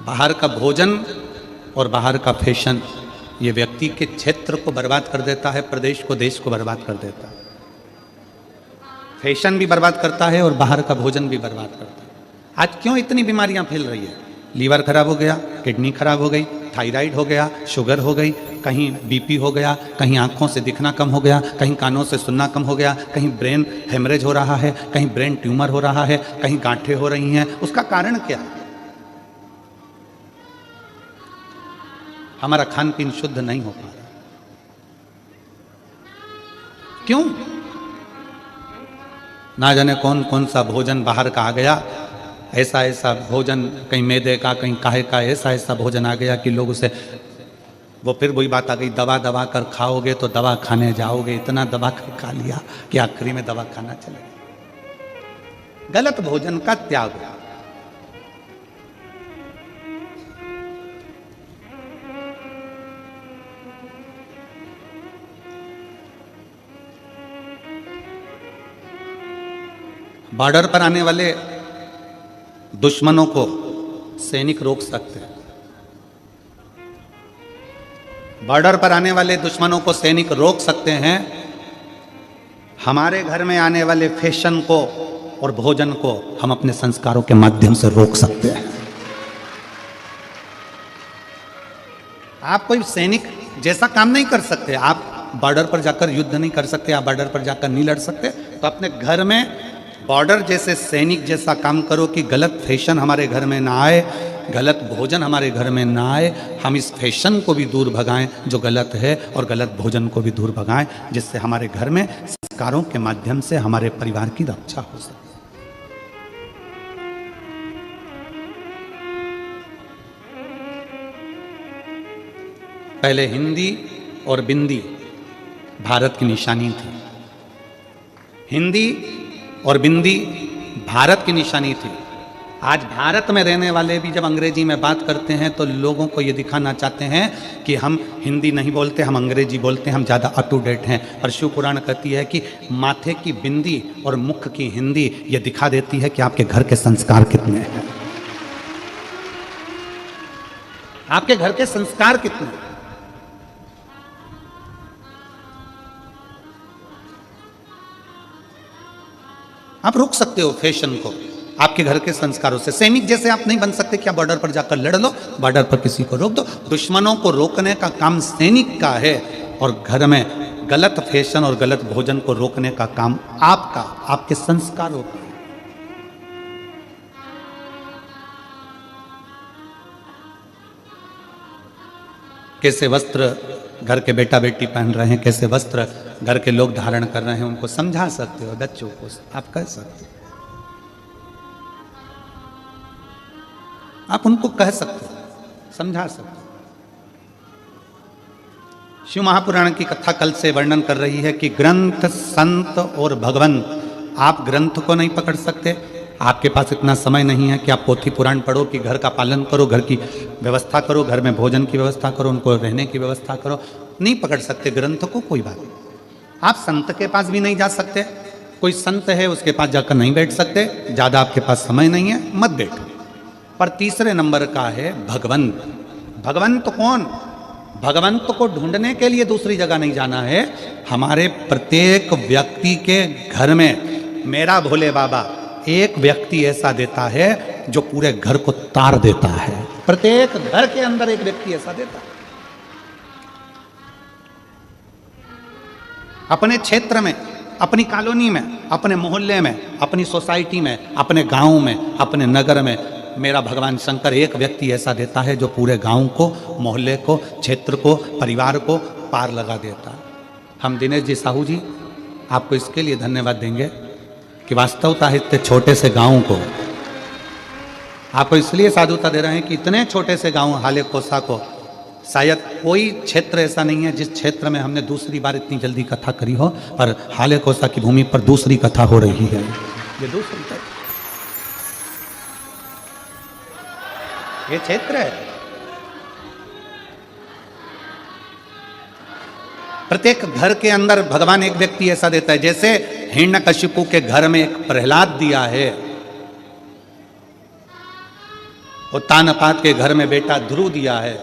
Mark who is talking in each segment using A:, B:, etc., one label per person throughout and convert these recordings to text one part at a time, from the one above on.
A: बाहर का भोजन और बाहर का फैशन ये व्यक्ति के क्षेत्र को बर्बाद कर देता है, प्रदेश को, देश को बर्बाद कर देता है। फैशन भी बर्बाद करता है और बाहर का भोजन भी बर्बाद करता है। आज क्यों इतनी बीमारियां फैल रही है? लीवर खराब हो गया, किडनी खराब हो गई, थायराइड हो गया, शुगर हो गई, कहीं बीपी हो गया, कहीं आंखों से दिखना कम हो गया, कहीं कानों से सुनना कम हो गया, कहीं ब्रेन हेमरेज हो रहा है, कहीं ब्रेन ट्यूमर हो रहा है, कहीं गांठें हो रही हैं। उसका कारण क्या है? हमारा खान पीन शुद्ध नहीं हो पा रहा। क्यों? ना जाने कौन कौन सा भोजन बाहर का आ गया, ऐसा ऐसा भोजन, कहीं मैदे का, कहीं काहे का, ऐसा ऐसा भोजन आ गया कि लोग उसे, वो फिर वही बात आ गई, दवा दबा कर खाओगे तो दवा खाने जाओगे। इतना दबा कर खा लिया कि आखिरी में दवा खाना चलेगा। गलत भोजन का त्याग। बॉर्डर पर आने वाले दुश्मनों को सैनिक रोक सकते हैं। बॉर्डर पर आने वाले दुश्मनों को सैनिक रोक सकते हैं। हमारे घर में आने वाले फैशन को और भोजन को हम अपने संस्कारों के माध्यम से रोक सकते हैं। आप कोई सैनिक जैसा काम नहीं कर सकते, आप बॉर्डर पर जाकर युद्ध नहीं कर सकते, आप बॉर्डर पर जाकर नहीं लड़ सकते, तो अपने घर में बॉर्डर जैसे सैनिक जैसा काम करो कि गलत फैशन हमारे घर में ना आए, गलत भोजन हमारे घर में ना आए। हम इस फैशन को भी दूर भगाएं जो गलत है, और गलत भोजन को भी दूर भगाएं, जिससे हमारे घर में संस्कारों के माध्यम से हमारे परिवार की रक्षा हो सके। पहले हिंदी और बिंदी भारत की निशानी थी। हिंदी और बिंदी भारत की निशानी थी। आज भारत में रहने वाले भी जब अंग्रेजी में बात करते हैं तो लोगों को ये दिखाना चाहते हैं कि हम हिंदी नहीं बोलते, हम अंग्रेजी बोलते हैं, हम ज़्यादा अप टू डेट हैं। पर शिव पुराण कहती है कि माथे की बिंदी और मुख की हिंदी ये दिखा देती है कि आपके घर के संस्कार कितने हैं, आपके घर के संस्कार कितने हैं। आप रोक सकते हो फैशन को आपके घर के संस्कारों से। सैनिक जैसे आप नहीं बन सकते कि आप बॉर्डर पर जाकर लड़ लो, बॉर्डर पर किसी को रोक दो। दुश्मनों को रोकने का काम सैनिक का है, और घर में गलत फैशन और गलत भोजन को रोकने का काम आपका, आपके संस्कारों का। कैसे वस्त्र घर के बेटा बेटी पहन रहे हैं, कैसे वस्त्र घर के लोग धारण कर रहे हैं, उनको समझा सकते हो। बच्चों को आप कह सकते हो, आप उनको कह सकते हो, समझा सकते हो। शिव महापुराण की कथा कल से वर्णन कर रही है कि ग्रंथ, संत और भगवान, आप ग्रंथ को नहीं पकड़ सकते, आपके पास इतना समय नहीं है कि आप पोथी पुराण पढ़ो, कि घर का पालन करो, घर की व्यवस्था करो, घर में भोजन की व्यवस्था करो, उनको रहने की व्यवस्था करो। नहीं पकड़ सकते ग्रंथ को, कोई बात नहीं। आप संत के पास भी नहीं जा सकते, कोई संत है उसके पास जाकर नहीं बैठ सकते, ज़्यादा आपके पास समय नहीं है, मत बैठो। पर तीसरे नंबर का है भगवंत। भगवंत कौन? भगवंत को ढूंढने के लिए दूसरी जगह नहीं जाना है। हमारे प्रत्येक व्यक्ति के घर में मेरा भोले बाबा एक व्यक्ति ऐसा देता है जो पूरे घर को तार देता है। प्रत्येक घर के अंदर एक व्यक्ति ऐसा देता है। अपने क्षेत्र में, अपनी कॉलोनी में, अपने मोहल्ले में, अपनी सोसाइटी में, अपने गांव में, अपने नगर में मेरा भगवान शंकर एक व्यक्ति ऐसा देता है जो पूरे गांव को, मोहल्ले को, क्षेत्र को, परिवार को पार लगा देता है। हम दिनेश जी साहू जी आपको इसके लिए धन्यवाद देंगे कि वास्तवता इतने छोटे से गांव को आपको इसलिए साधुता दे रहे हैं कि इतने छोटे से गांव हाले कोसा को शायद कोई क्षेत्र ऐसा नहीं है जिस क्षेत्र में हमने दूसरी बार इतनी जल्दी कथा करी हो, पर हाले कोसा की भूमि पर दूसरी कथा हो रही है। ये दूसरी कथा, ये क्षेत्र है। प्रत्येक घर के अंदर भगवान एक व्यक्ति ऐसा देता है। जैसे हिरण्यकशिपु के घर में एक प्रहलाद दिया है, वो तानपात के घर में बेटा ध्रुव दिया है,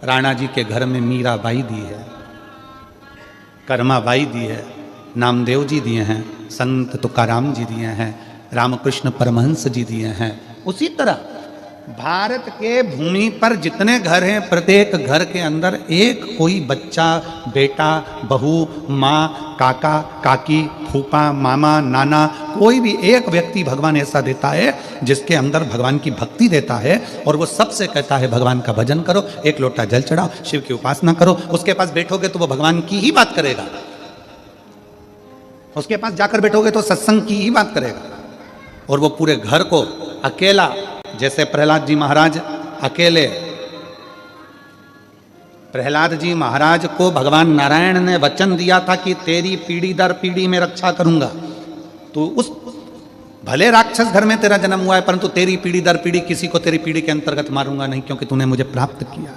A: राणा जी के घर में मीराबाई दी है, कर्माबाई दी है, नामदेव जी दिए हैं, संत तुकाराम जी दिए हैं, रामकृष्ण परमहंस जी दिए हैं। उसी तरह भारत के भूमि पर जितने घर हैं, प्रत्येक घर के अंदर एक कोई बच्चा, बेटा, बहू, माँ, काका, काकी, फूफा, मामा, नाना, कोई भी एक व्यक्ति भगवान ऐसा देता है जिसके अंदर भगवान की भक्ति देता है, और वो सबसे कहता है भगवान का भजन करो, एक लोटा जल चढ़ाओ, शिव की उपासना करो। उसके पास बैठोगे तो वो भगवान की ही बात करेगा, उसके पास जाकर बैठोगे तो सत्संग की ही बात करेगा। और वो पूरे घर को अकेला, जैसे प्रहलाद जी महाराज अकेले, प्रहलाद जी महाराज को भगवान नारायण ने वचन दिया था कि तेरी पीढ़ी दर पीढ़ी में रक्षा करूंगा। तो उस भले राक्षस घर में तेरा जन्म हुआ है, परंतु तेरी पीढ़ी दर पीढ़ी किसी को तेरी पीढ़ी के अंतर्गत मारूंगा नहीं, क्योंकि तूने मुझे प्राप्त किया।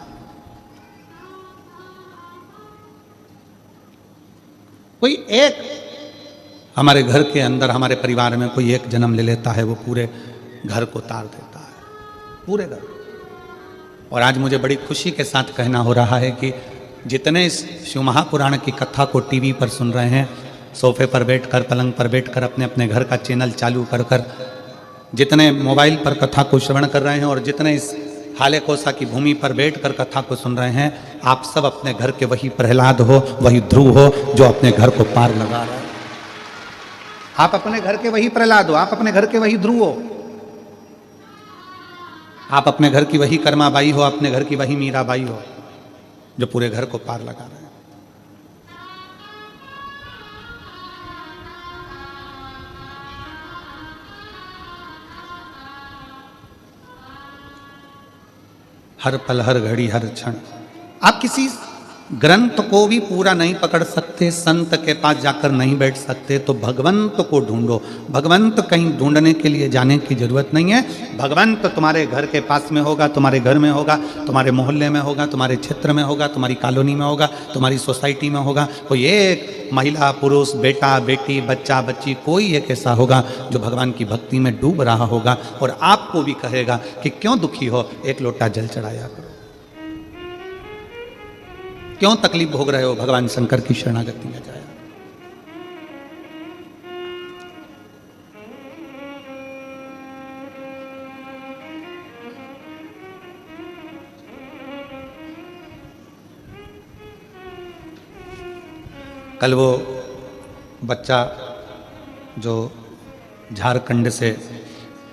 A: कोई एक हमारे घर के अंदर, हमारे परिवार में कोई एक जन्म ले लेता है, वो पूरे घर को तार देता है, पूरे घर। और आज मुझे बड़ी खुशी के साथ कहना हो रहा है कि जितने इस शिव महापुराण की कथा को टीवी पर सुन रहे हैं, सोफे पर बैठकर, पलंग पर बैठकर, अपने अपने घर का चैनल चालू कर कर, जितने मोबाइल पर कथा को श्रवण कर रहे हैं, और जितने इस हाले कोसा की भूमि पर बैठकर कथा को सुन रहे हैं, आप सब अपने घर के वही प्रहलाद हो, वही ध्रुव हो जो अपने घर को पार लगा रहे हैं। आप अपने घर के वही प्रहलाद हो, आप अपने घर के वही ध्रुव हो, आप अपने घर की वही कर्माबाई हो, अपने घर की वही मीराबाई हो, जो पूरे घर को पार लगा रहे हैं। हर पल, हर घड़ी, हर क्षण आप किसी ग्रंथ को भी पूरा नहीं पकड़ सकते, संत के पास जाकर नहीं बैठ सकते, तो भगवंत को ढूंढो। भगवंत कहीं ढूंढने के लिए जाने की जरूरत नहीं है। भगवंत तुम्हारे घर के पास में होगा, तुम्हारे घर में होगा, तुम्हारे मोहल्ले में होगा, तुम्हारे क्षेत्र में होगा, तुम्हारी कॉलोनी में होगा, तुम्हारी सोसाइटी में होगा। कोई एक महिला, पुरुष, बेटा, बेटी, बच्चा, बच्ची, कोई एक ऐसा होगा जो भगवान की भक्ति में डूब रहा होगा, और आपको भी कहेगा कि क्यों दुखी हो, एक लोटा जल चढ़ाया करो, क्यों तकलीफ भोग रहे हो, भगवान शंकर की शरणागति में जाए। कल वो बच्चा जो झारखंड से,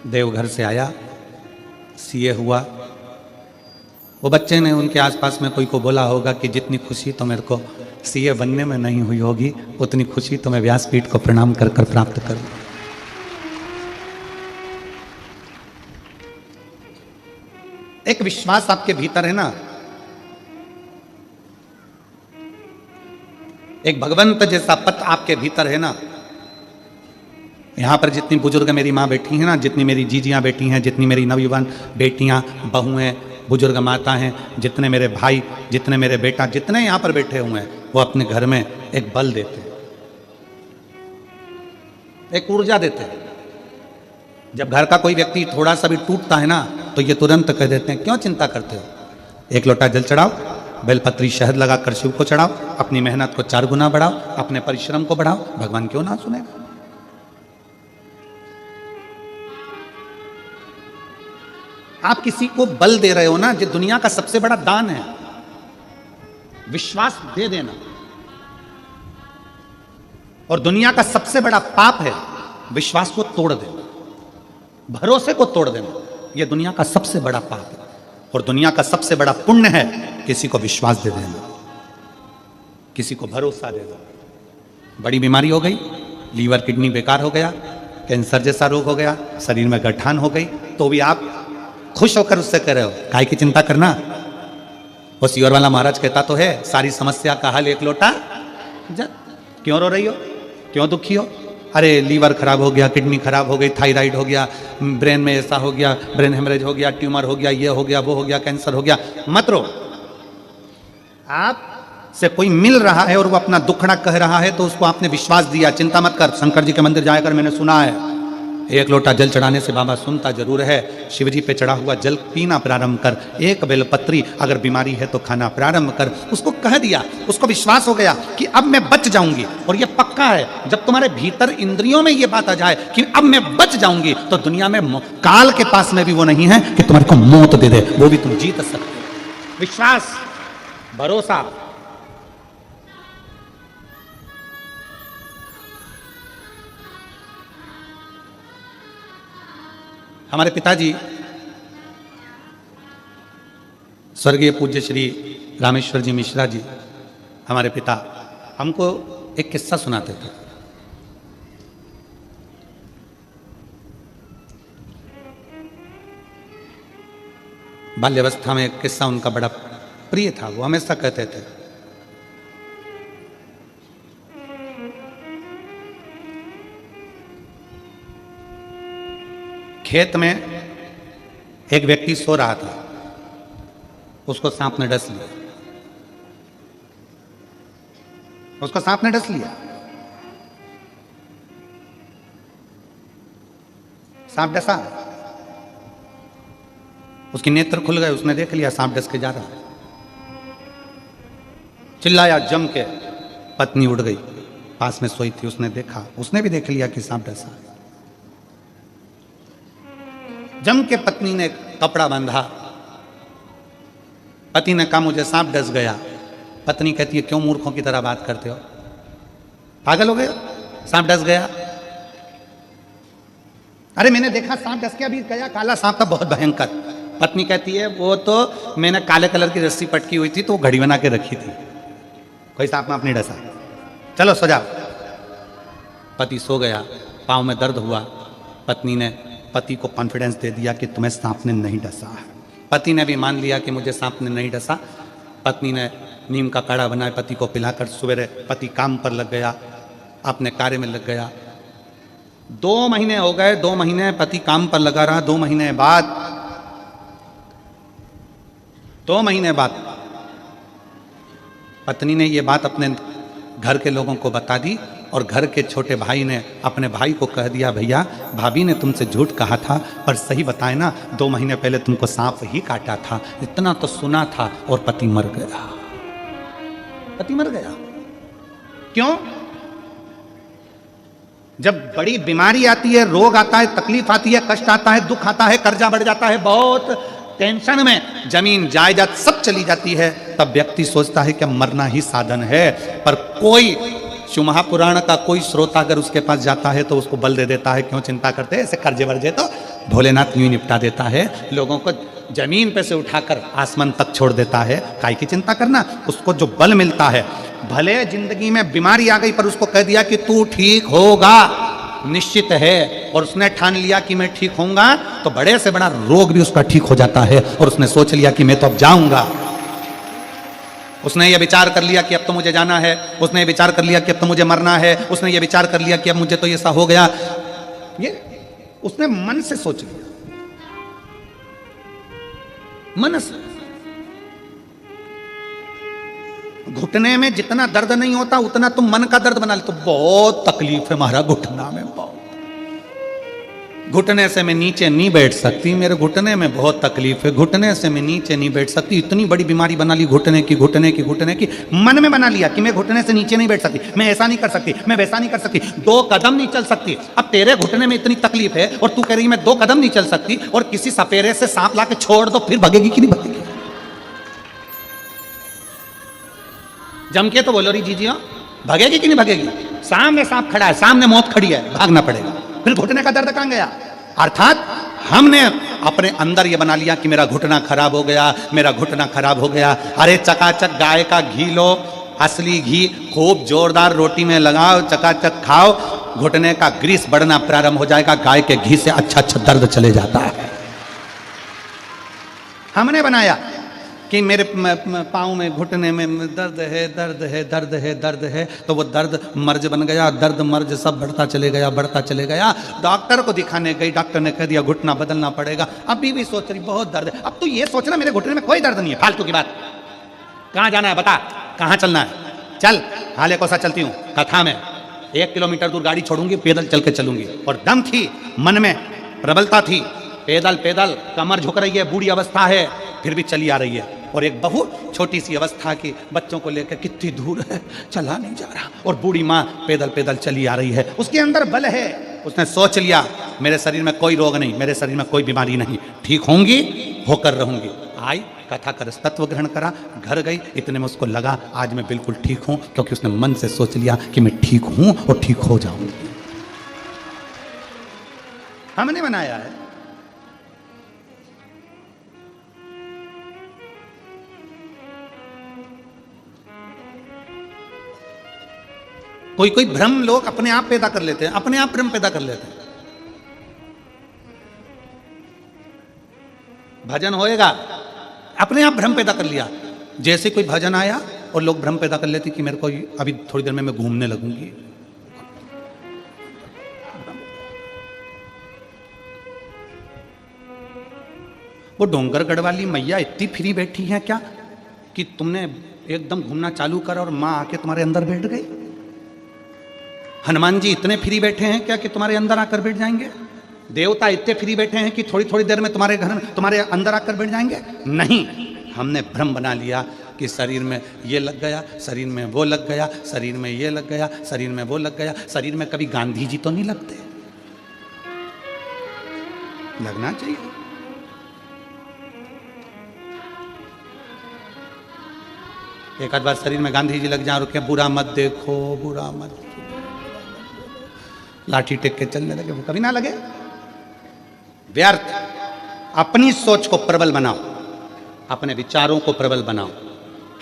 A: देवघर से आया, सीए हुआ, वो बच्चे ने उनके आसपास में कोई को बोला होगा कि जितनी खुशी तो मेरे को सीए बनने में नहीं हुई होगी, उतनी खुशी तो मैं व्यासपीठ को प्रणाम कर कर प्राप्त करूं। एक विश्वास आपके भीतर है ना, एक भगवंत जैसा पथ आपके भीतर है ना। यहां पर जितनी बुजुर्ग मेरी माँ बैठी है ना, जितनी मेरी जीजियां बैठी हैं, जितनी मेरी नवयुवान बेटियां, बहुएं, बुजुर्ग माता हैं, जितने मेरे भाई, जितने मेरे बेटा, जितने यहाँ पर बैठे हुए हैं, वो अपने घर में एक बल देते हैं, एक ऊर्जा देते हैं। जब घर का कोई व्यक्ति थोड़ा सा भी टूटता है ना, तो ये तुरंत कह देते हैं क्यों चिंता करते हो, एक लोटा जल चढ़ाओ, बेलपत्री शहद लगाकर शिव को चढ़ाओ, अपनी मेहनत को 4 गुना बढ़ाओ, अपने परिश्रम को बढ़ाओ, भगवान क्यों ना सुनेगा। आप किसी को बल दे रहे हो ना, जो दुनिया का सबसे बड़ा दान है, विश्वास दे देना। और दुनिया का सबसे बड़ा पाप है विश्वास को तोड़ देना, भरोसे को तोड़ देना। यह दुनिया का सबसे बड़ा पाप है। और दुनिया का सबसे बड़ा पुण्य है किसी को विश्वास दे देना, किसी को भरोसा दे देना। बड़ी बीमारी हो गई, लीवर किडनी बेकार हो गया, कैंसर जैसा रोग हो गया, शरीर में गठान हो गई, तो भी आप खुश होकर उससे कह रहे हो काहे की चिंता करना। वो सीवर वाला महाराज कहता तो है, सारी समस्या का हल एक लोटा जल। क्यों रो रही हो, क्यों दुखी हो? अरे लीवर खराब हो गया, किडनी खराब हो गई, थायराइड हो गया, ब्रेन में ऐसा हो गया, ब्रेन हेमरेज हो गया, ट्यूमर हो गया, ये हो गया, वो हो गया, कैंसर हो गया। मत रो। आप से कोई मिल रहा है और वो अपना दुखड़ा कह रहा है, तो उसको आपने विश्वास दिया, चिंता मत कर, शंकर जी के मंदिर जाकर मैंने सुना है एक लोटा जल चढ़ाने से बाबा सुनता जरूर है। शिवजी पे चढ़ा हुआ जल पीना प्रारंभ कर, एक बेलपत्री अगर बीमारी है तो खाना प्रारंभ कर। उसको कह दिया, उसको विश्वास हो गया कि अब मैं बच जाऊंगी। और ये पक्का है, जब तुम्हारे भीतर इंद्रियों में ये बात आ जाए कि अब मैं बच जाऊंगी, तो दुनिया में काल के पास में भी वो नहीं है कि तुम्हारे को मौत दे दे, वो भी तुम जीत सकते हो। विश्वास, भरोसा। हमारे पिताजी स्वर्गीय पूज्य श्री रामेश्वर जी मिश्रा जी, हमारे पिता, हमको एक किस्सा सुनाते थे। बाल्यावस्था में एक किस्सा उनका बड़ा प्रिय था, वो हमेशा कहते थे। खेत में एक व्यक्ति सो रहा था, उसको सांप ने डस लिया। उसको सांप ने डस लिया। सांप डसा, उसके नेत्र खुल गए, उसने देख लिया सांप डस के जा रहा है। चिल्लाया जम के, पत्नी उड़ गई, पास में सोई थी, उसने देखा, उसने भी देख लिया कि सांप डसा। जम के पत्नी ने कपड़ा बांधा। पति ने कहा मुझे सांप डस गया। पत्नी कहती है क्यों मूर्खों की तरह बात करते हो, पागल हो गए, सांप डस गया। अरे मैंने देखा सांप डस के अभी गया, काला सांप था, बहुत भयंकर। पत्नी कहती है वो तो मैंने काले कलर की रस्सी पटकी हुई थी तो वो घड़ी बना के रखी थी, कोई सांप में नहीं डसा। चलो सो जाओ। पति सो गया, पाँव में दर्द हुआ। पत्नी ने पति को कॉन्फिडेंस दे दिया कि तुम्हें सांप ने नहीं डसा है। पति ने भी मान लिया कि मुझे सांप ने नहीं डसा। पत्नी ने नीम का काढ़ा बनाया, पति को पिलाकर सवेरे पति काम पर लग गया, अपने कार्य में लग गया। 2 महीने हो गए, 2 महीने पति काम पर लगा रहा। 2 महीने बाद पत्नी ने ये बात अपने घर के लोगों को बता दी और घर के छोटे भाई ने अपने भाई को कह दिया भैया भाभी ने तुमसे झूठ कहा था, पर सही बताए ना 2 महीने पहले तुमको सांप ही काटा था। इतना तो सुना था। और पति मर गया। पति मर गया। क्यों? जब बड़ी बीमारी आती है, रोग आता है, तकलीफ आती है, कष्ट आता है, दुख आता है, कर्जा बढ़ जाता है, बहुत टेंशन में जमीन जायदाद सब चली जाती है, तब व्यक्ति सोचता है कि मरना ही साधन है। पर कोई शिव महापुराण का कोई श्रोता अगर उसके पास जाता है तो उसको बल दे देता है, क्यों चिंता करते हैं, ऐसे कर्जे वर्जे तो भोलेनाथ यूं निपटा देता है, लोगों को जमीन पे से उठाकर आसमान तक छोड़ देता है। काहे की चिंता करना, उसको जो बल मिलता है। भले जिंदगी में बीमारी आ गई पर उसको कह दिया कि तू ठीक होगा, निश्चित है, और उसने ठान लिया कि मैं ठीक होऊंगा, तो बड़े से बड़ा रोग भी उसका ठीक हो जाता है। और उसने सोच लिया कि मैं तो अब जाऊंगा। उसने ये विचार कर लिया कि अब तो मुझे जाना है, उसने ये विचार कर लिया कि अब तो मुझे मरना है, उसने ये विचार कर लिया कि अब मुझे तो ऐसा हो गया। ये उसने मन से सोच लिया, मन से। घुटने में जितना दर्द नहीं होता उतना तुम मन का दर्द बना ले, तो बहुत तकलीफ है महाराज घुटना में, बहुत। घुटने से मैं नीचे नहीं बैठ सकती, मेरे घुटने में बहुत तकलीफ है, घुटने से मैं नीचे नहीं बैठ सकती। इतनी बड़ी बीमारी बना ली घुटने की, घुटने की, घुटने की। मन में बना लिया कि मैं घुटने से नीचे नहीं बैठ सकती, मैं ऐसा नहीं कर सकती, मैं वैसा नहीं कर सकती, 2 कदम नहीं चल सकती। अब तेरे घुटने में इतनी तकलीफ है और तू कह रही मैं 2 कदम नहीं चल सकती, और किसी सपेरे से सांप ला के छोड़ दो, फिर भगेगी कि नहीं भगेगी? जम के तो बोलो रही जीजिया, भगेगी कि नहीं भगेगी? सामने सांप खड़ा है, सामने मौत खड़ी है, भागना पड़ेगा। फिर घुटने का दर्द कहां गया? अर्थात हमने अपने अंदर ये बना लिया कि मेरा घुटना खराब हो गया, मेरा घुटना खराब हो गया। अरे चकाचक गाय का घी लो, असली घी, खूब जोरदार रोटी में लगाओ, चकाचक खाओ, घुटने का ग्रीस बढ़ना प्रारंभ हो जाएगा। गाय के घी से अच्छा दर्द चले जाता है। हमने बनाया कि मेरे पाँव में, घुटने में दर्द है, दर्द है, दर्द है, दर्द है, तो वो दर्द मर्ज बन गया, दर्द मर्ज सब बढ़ता चले गया, बढ़ता चले गया। डॉक्टर को दिखाने गई, डॉक्टर ने कह दिया घुटना बदलना पड़ेगा। अभी भी सोच रही बहुत दर्द है। अब तो ये सोचना मेरे घुटने में कोई दर्द नहीं है, फालतू की बात। कहाँ जाना है बता, कहाँ चलना है, चल हाले को सा चलती हूँ कथा में। 1 किलोमीटर दूर गाड़ी छोड़ूंगी, पैदल चल के चलूंगी। और दम थी, मन में प्रबलता थी, पैदल पैदल कमर झुक रही है, बूढ़ी अवस्था है, फिर भी चली आ रही है। और एक बहू छोटी सी अवस्था की बच्चों को लेकर कितनी दूर है, चला नहीं जा रहा, और बूढ़ी माँ पैदल पैदल चली आ रही है। उसके अंदर बल है, उसने सोच लिया मेरे शरीर में कोई रोग नहीं, मेरे शरीर में कोई बीमारी नहीं, ठीक होंगी, होकर रहूंगी। आई, कथा कर तत्व ग्रहण करा, घर गई, इतने में उसको लगा आज मैं बिल्कुल ठीक हूं, क्योंकि उसने मन से सोच लिया कि मैं ठीक हूं और ठीक हो जाऊंगी। हमने बनाया है। कोई कोई भ्रम लोग अपने आप पैदा कर लेते हैं, अपने आप भ्रम पैदा कर लेते हैं। भजन होएगा, अपने आप भ्रम पैदा कर लिया। जैसे कोई भजन आया और लोग भ्रम पैदा कर लेते कि मेरे को अभी थोड़ी देर में मैं घूमने लगूंगी। वो डोंगरगढ़ वाली मैया इतनी फ्री बैठी है क्या कि तुमने एकदम घूमना चालू कर और मां आके तुम्हारे अंदर बैठ गई? हनुमान जी इतने फ्री बैठे हैं क्या कि तुम्हारे अंदर आकर बैठ जाएंगे? देवता इतने फ्री बैठे हैं कि थोड़ी थोड़ी देर में तुम्हारे घर, तुम्हारे अंदर आकर बैठ जाएंगे? नहीं, हमने भ्रम बना लिया कि शरीर में ये लग गया, शरीर में वो लग गया, शरीर में ये लग गया, शरीर में वो लग गया। शरीर में कभी गांधी जी तो नहीं लगते, लगना चाहिए। एक आध बार शरीर में गांधी जी लग जाए और क्या, बुरा मत देखो, बुरा मत देखो, लाठी टेक के चलने लगे, वो कभी ना लगे। व्यर्थ। अपनी सोच को प्रबल बनाओ, अपने विचारों को प्रबल बनाओ।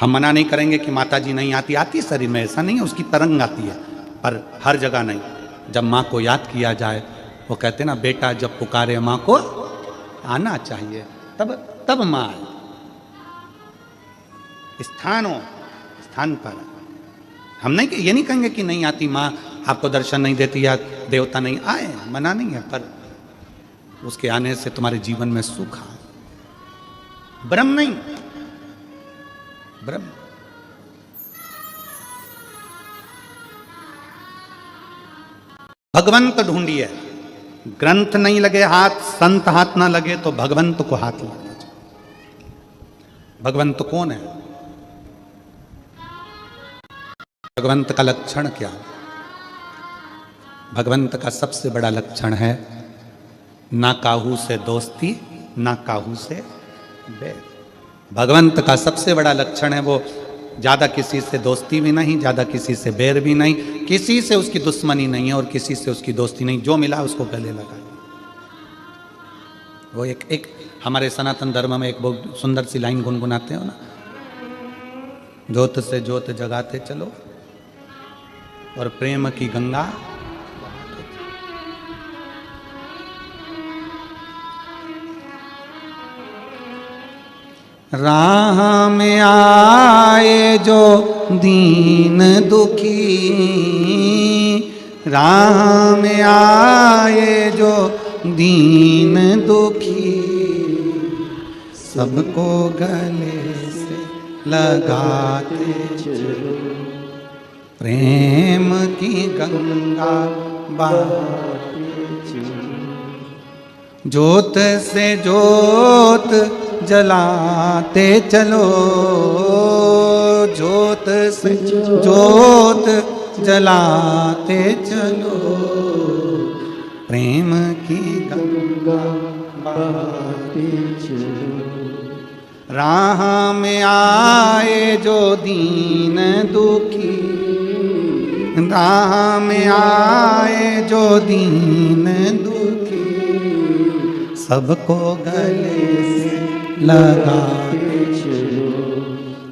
A: हम मना नहीं करेंगे कि माता जी नहीं आती, आती है शरीर में, ऐसा नहीं है, उसकी तरंग आती है, पर हर जगह नहीं। जब माँ को याद किया जाए, वो कहते ना बेटा जब पुकारे माँ को आना चाहिए, तब माँ आए। स्थान पर हम नहीं, ये नहीं कहेंगे कि नहीं आती माँ, आपको दर्शन नहीं देती या देवता नहीं आए, मना नहीं है, पर उसके आने से तुम्हारे जीवन में सुख आए। ब्रह्म नहीं, ब्रह्म। भगवंत ढूंढिए, ग्रंथ नहीं लगे हाथ, संत हाथ ना लगे तो भगवंत को हाथ लगना चाहिए। भगवंत कौन है? भगवंत का लक्षण क्या? भगवंत का सबसे बड़ा लक्षण है ना काहू से दोस्ती, ना काहू से बैर। भगवंत का सबसे बड़ा लक्षण है वो ज्यादा किसी से दोस्ती भी नहीं, ज्यादा किसी से बैर भी नहीं, किसी से उसकी दुश्मनी नहीं है और किसी से उसकी दोस्ती नहीं। जो मिला उसको गले लगा। वो एक हमारे सनातन धर्म में एक बहुत सुंदर सी लाइन गुनगुनाते हो ना, ज्योत से ज्योत जगाते चलो और प्रेम की गंगा। राह में आए जो दीन दुखी, राह में आए जो दीन दुखी, सबको गले से लगाते चलो, प्रेम की गंगा बहाते चलो, ज्योत से ज्योत जलाते चलो, ज्योत से ज्योत जलाते चलो, प्रेम की गंगा बहाते चलो। राह में आए जो दीन दुखी, राह में आए जो दीन दुखी, सबको गले से लगाते चलो,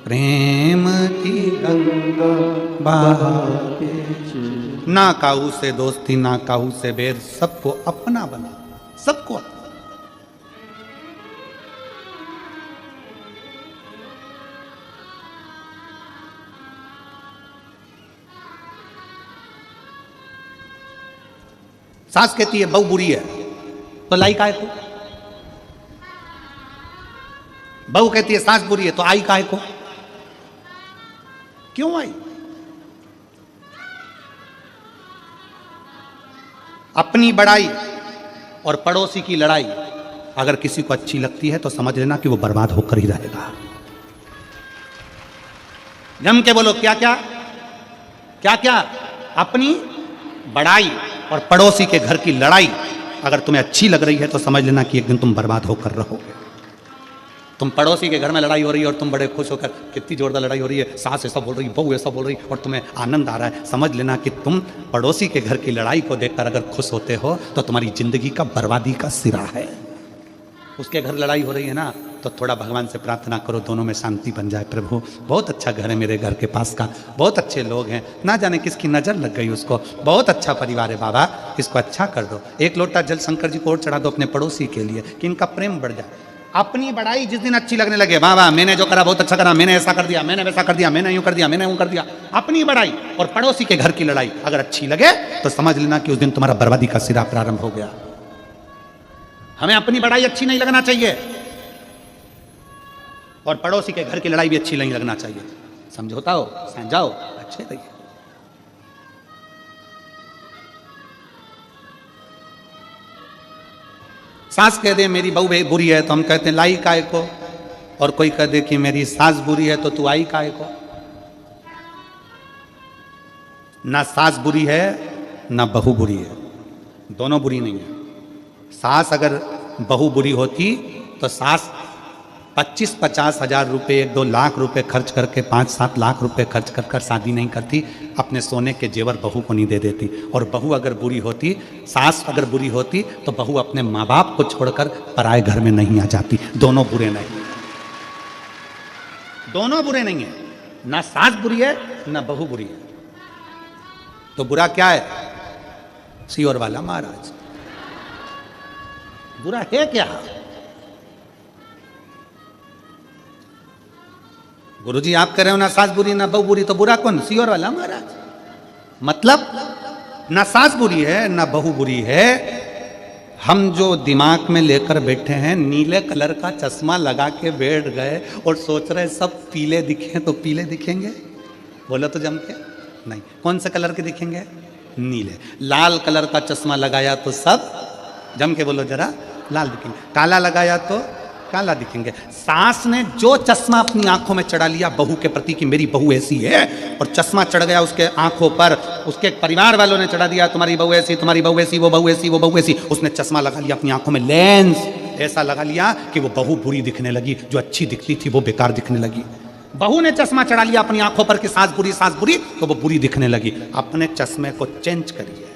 A: प्रेम की गंगा बहाते चलो। ना काहू से दोस्ती, ना काहू से बैर, सबको अपना बना, सबको अपना। सास कहती है बहू बुरी है तो लाई काय को, बहू कहती है सास बुरी है तो आई काय को, क्यों आई? अपनी बड़ाई और पड़ोसी की लड़ाई अगर किसी को अच्छी लगती है तो समझ लेना कि वो बर्बाद होकर ही रहेगा। जम के बोलो क्या क्या क्या क्या? अपनी बड़ाई और पड़ोसी के घर की लड़ाई अगर तुम्हें अच्छी लग रही है तो समझ लेना कि एक दिन तुम बर्बाद होकर रहोगे। तुम पड़ोसी के घर में लड़ाई हो रही है और तुम बड़े खुश होकर, कितनी जोरदार लड़ाई हो रही है, सास ऐसा बोल रही, बहू ऐसा बोल रही, और तुम्हें आनंद आ रहा है, समझ लेना कि तुम पड़ोसी के घर की लड़ाई को देखकर अगर खुश होते हो तो तुम्हारी जिंदगी का बर्बादी का सिरा है। उसके घर लड़ाई हो रही है ना, तो थोड़ा भगवान से प्रार्थना करो दोनों में शांति बन जाए। प्रभु बहुत अच्छा घर है मेरे घर के पास का, बहुत अच्छे लोग हैं, ना जाने किसकी नज़र लग गई उसको, बहुत अच्छा परिवार है बाबा, इसको अच्छा कर दो। एक लोटा जल शंकर जी को और चढ़ा दो अपने पड़ोसी के लिए कि इनका प्रेम बढ़ जाए। अपनी बड़ाई जिस दिन अच्छी लगने लगे, वाह वाह मैंने जो करा बहुत अच्छा करा, मैंने ऐसा कर दिया, मैंने वैसा कर दिया, मैंने यूं कर दिया, मैंने यूं कर दिया, अपनी बड़ाई और पड़ोसी के घर की लड़ाई अगर अच्छी लगे तो समझ लेना कि उस दिन तुम्हारा बर्बादी का सिरा प्रारंभ हो गया। हमें अपनी बड़ाई अच्छी नहीं लगना चाहिए और पड़ोसी के घर की लड़ाई भी अच्छी नहीं लगना चाहिए। समझौता हो, समझाओ, अच्छे रहिए। सास कह दे मेरी बहू बुरी है तो हम कहते हैं लाई काय को, और कोई कह दे कि मेरी सास बुरी है तो तू आई काय को। ना सास बुरी है ना बहू बुरी है, दोनों बुरी नहीं है। सास अगर बहू बुरी होती तो सास 25-50 हजार रुपये, 1-2 लाख रुपए खर्च करके 5-7 लाख रुपए खर्च कर कर शादी नहीं करती, अपने सोने के जेवर बहू को नहीं दे देती। और बहू अगर बुरी होती, सास अगर बुरी होती तो बहू अपने माँ बाप को छोड़कर पराए घर में नहीं आ जाती। दोनों बुरे नहीं, दोनों बुरे नहीं है, ना सास बुरी है ना बहू बुरी है। तो बुरा क्या है? सियोर वाला महाराज, बुरा है क्या? गुरुजी आप कह रहे हो ना सास बुरी ना बहू बुरी, तो बुरा कौन? सियोर वाला महाराज। मतलब ना सास बुरी है ना बहू बुरी है, हम जो दिमाग में लेकर बैठे हैं, नीले कलर का चश्मा लगा के बैठ गए और सोच रहे सब पीले दिखे तो पीले दिखेंगे, बोलो तो जम के नहीं। कौन से कलर के दिखेंगे? नीले। लाल कलर का चश्मा लगाया तो सब जम के बोलो जरा लाल दिखेंगे, काला लगाया तो काला दिखेंगे। सास ने जो चश्मा अपनी आंखों में चढ़ा लिया बहू के प्रति कि मेरी बहू ऐसी है, और चश्मा चढ़ गया उसके आंखों पर, उसके परिवार वालों ने चढ़ा दिया तुम्हारी बहू ऐसी, तुम्हारी बहू ऐसी, वो बहू ऐसी, वो बहू ऐसी, उसने चश्मा लगा लिया अपनी आंखों में, लेंस ऐसा लगा लिया कि वो बहू बुरी दिखने लगी, जो अच्छी दिखती थी वो बेकार दिखने लगी। बहू ने चश्मा चढ़ा लिया अपनी आंखों पर कि सास बुरी, तो वो बुरी दिखने लगी। अपने चश्मे को चेंज करिए,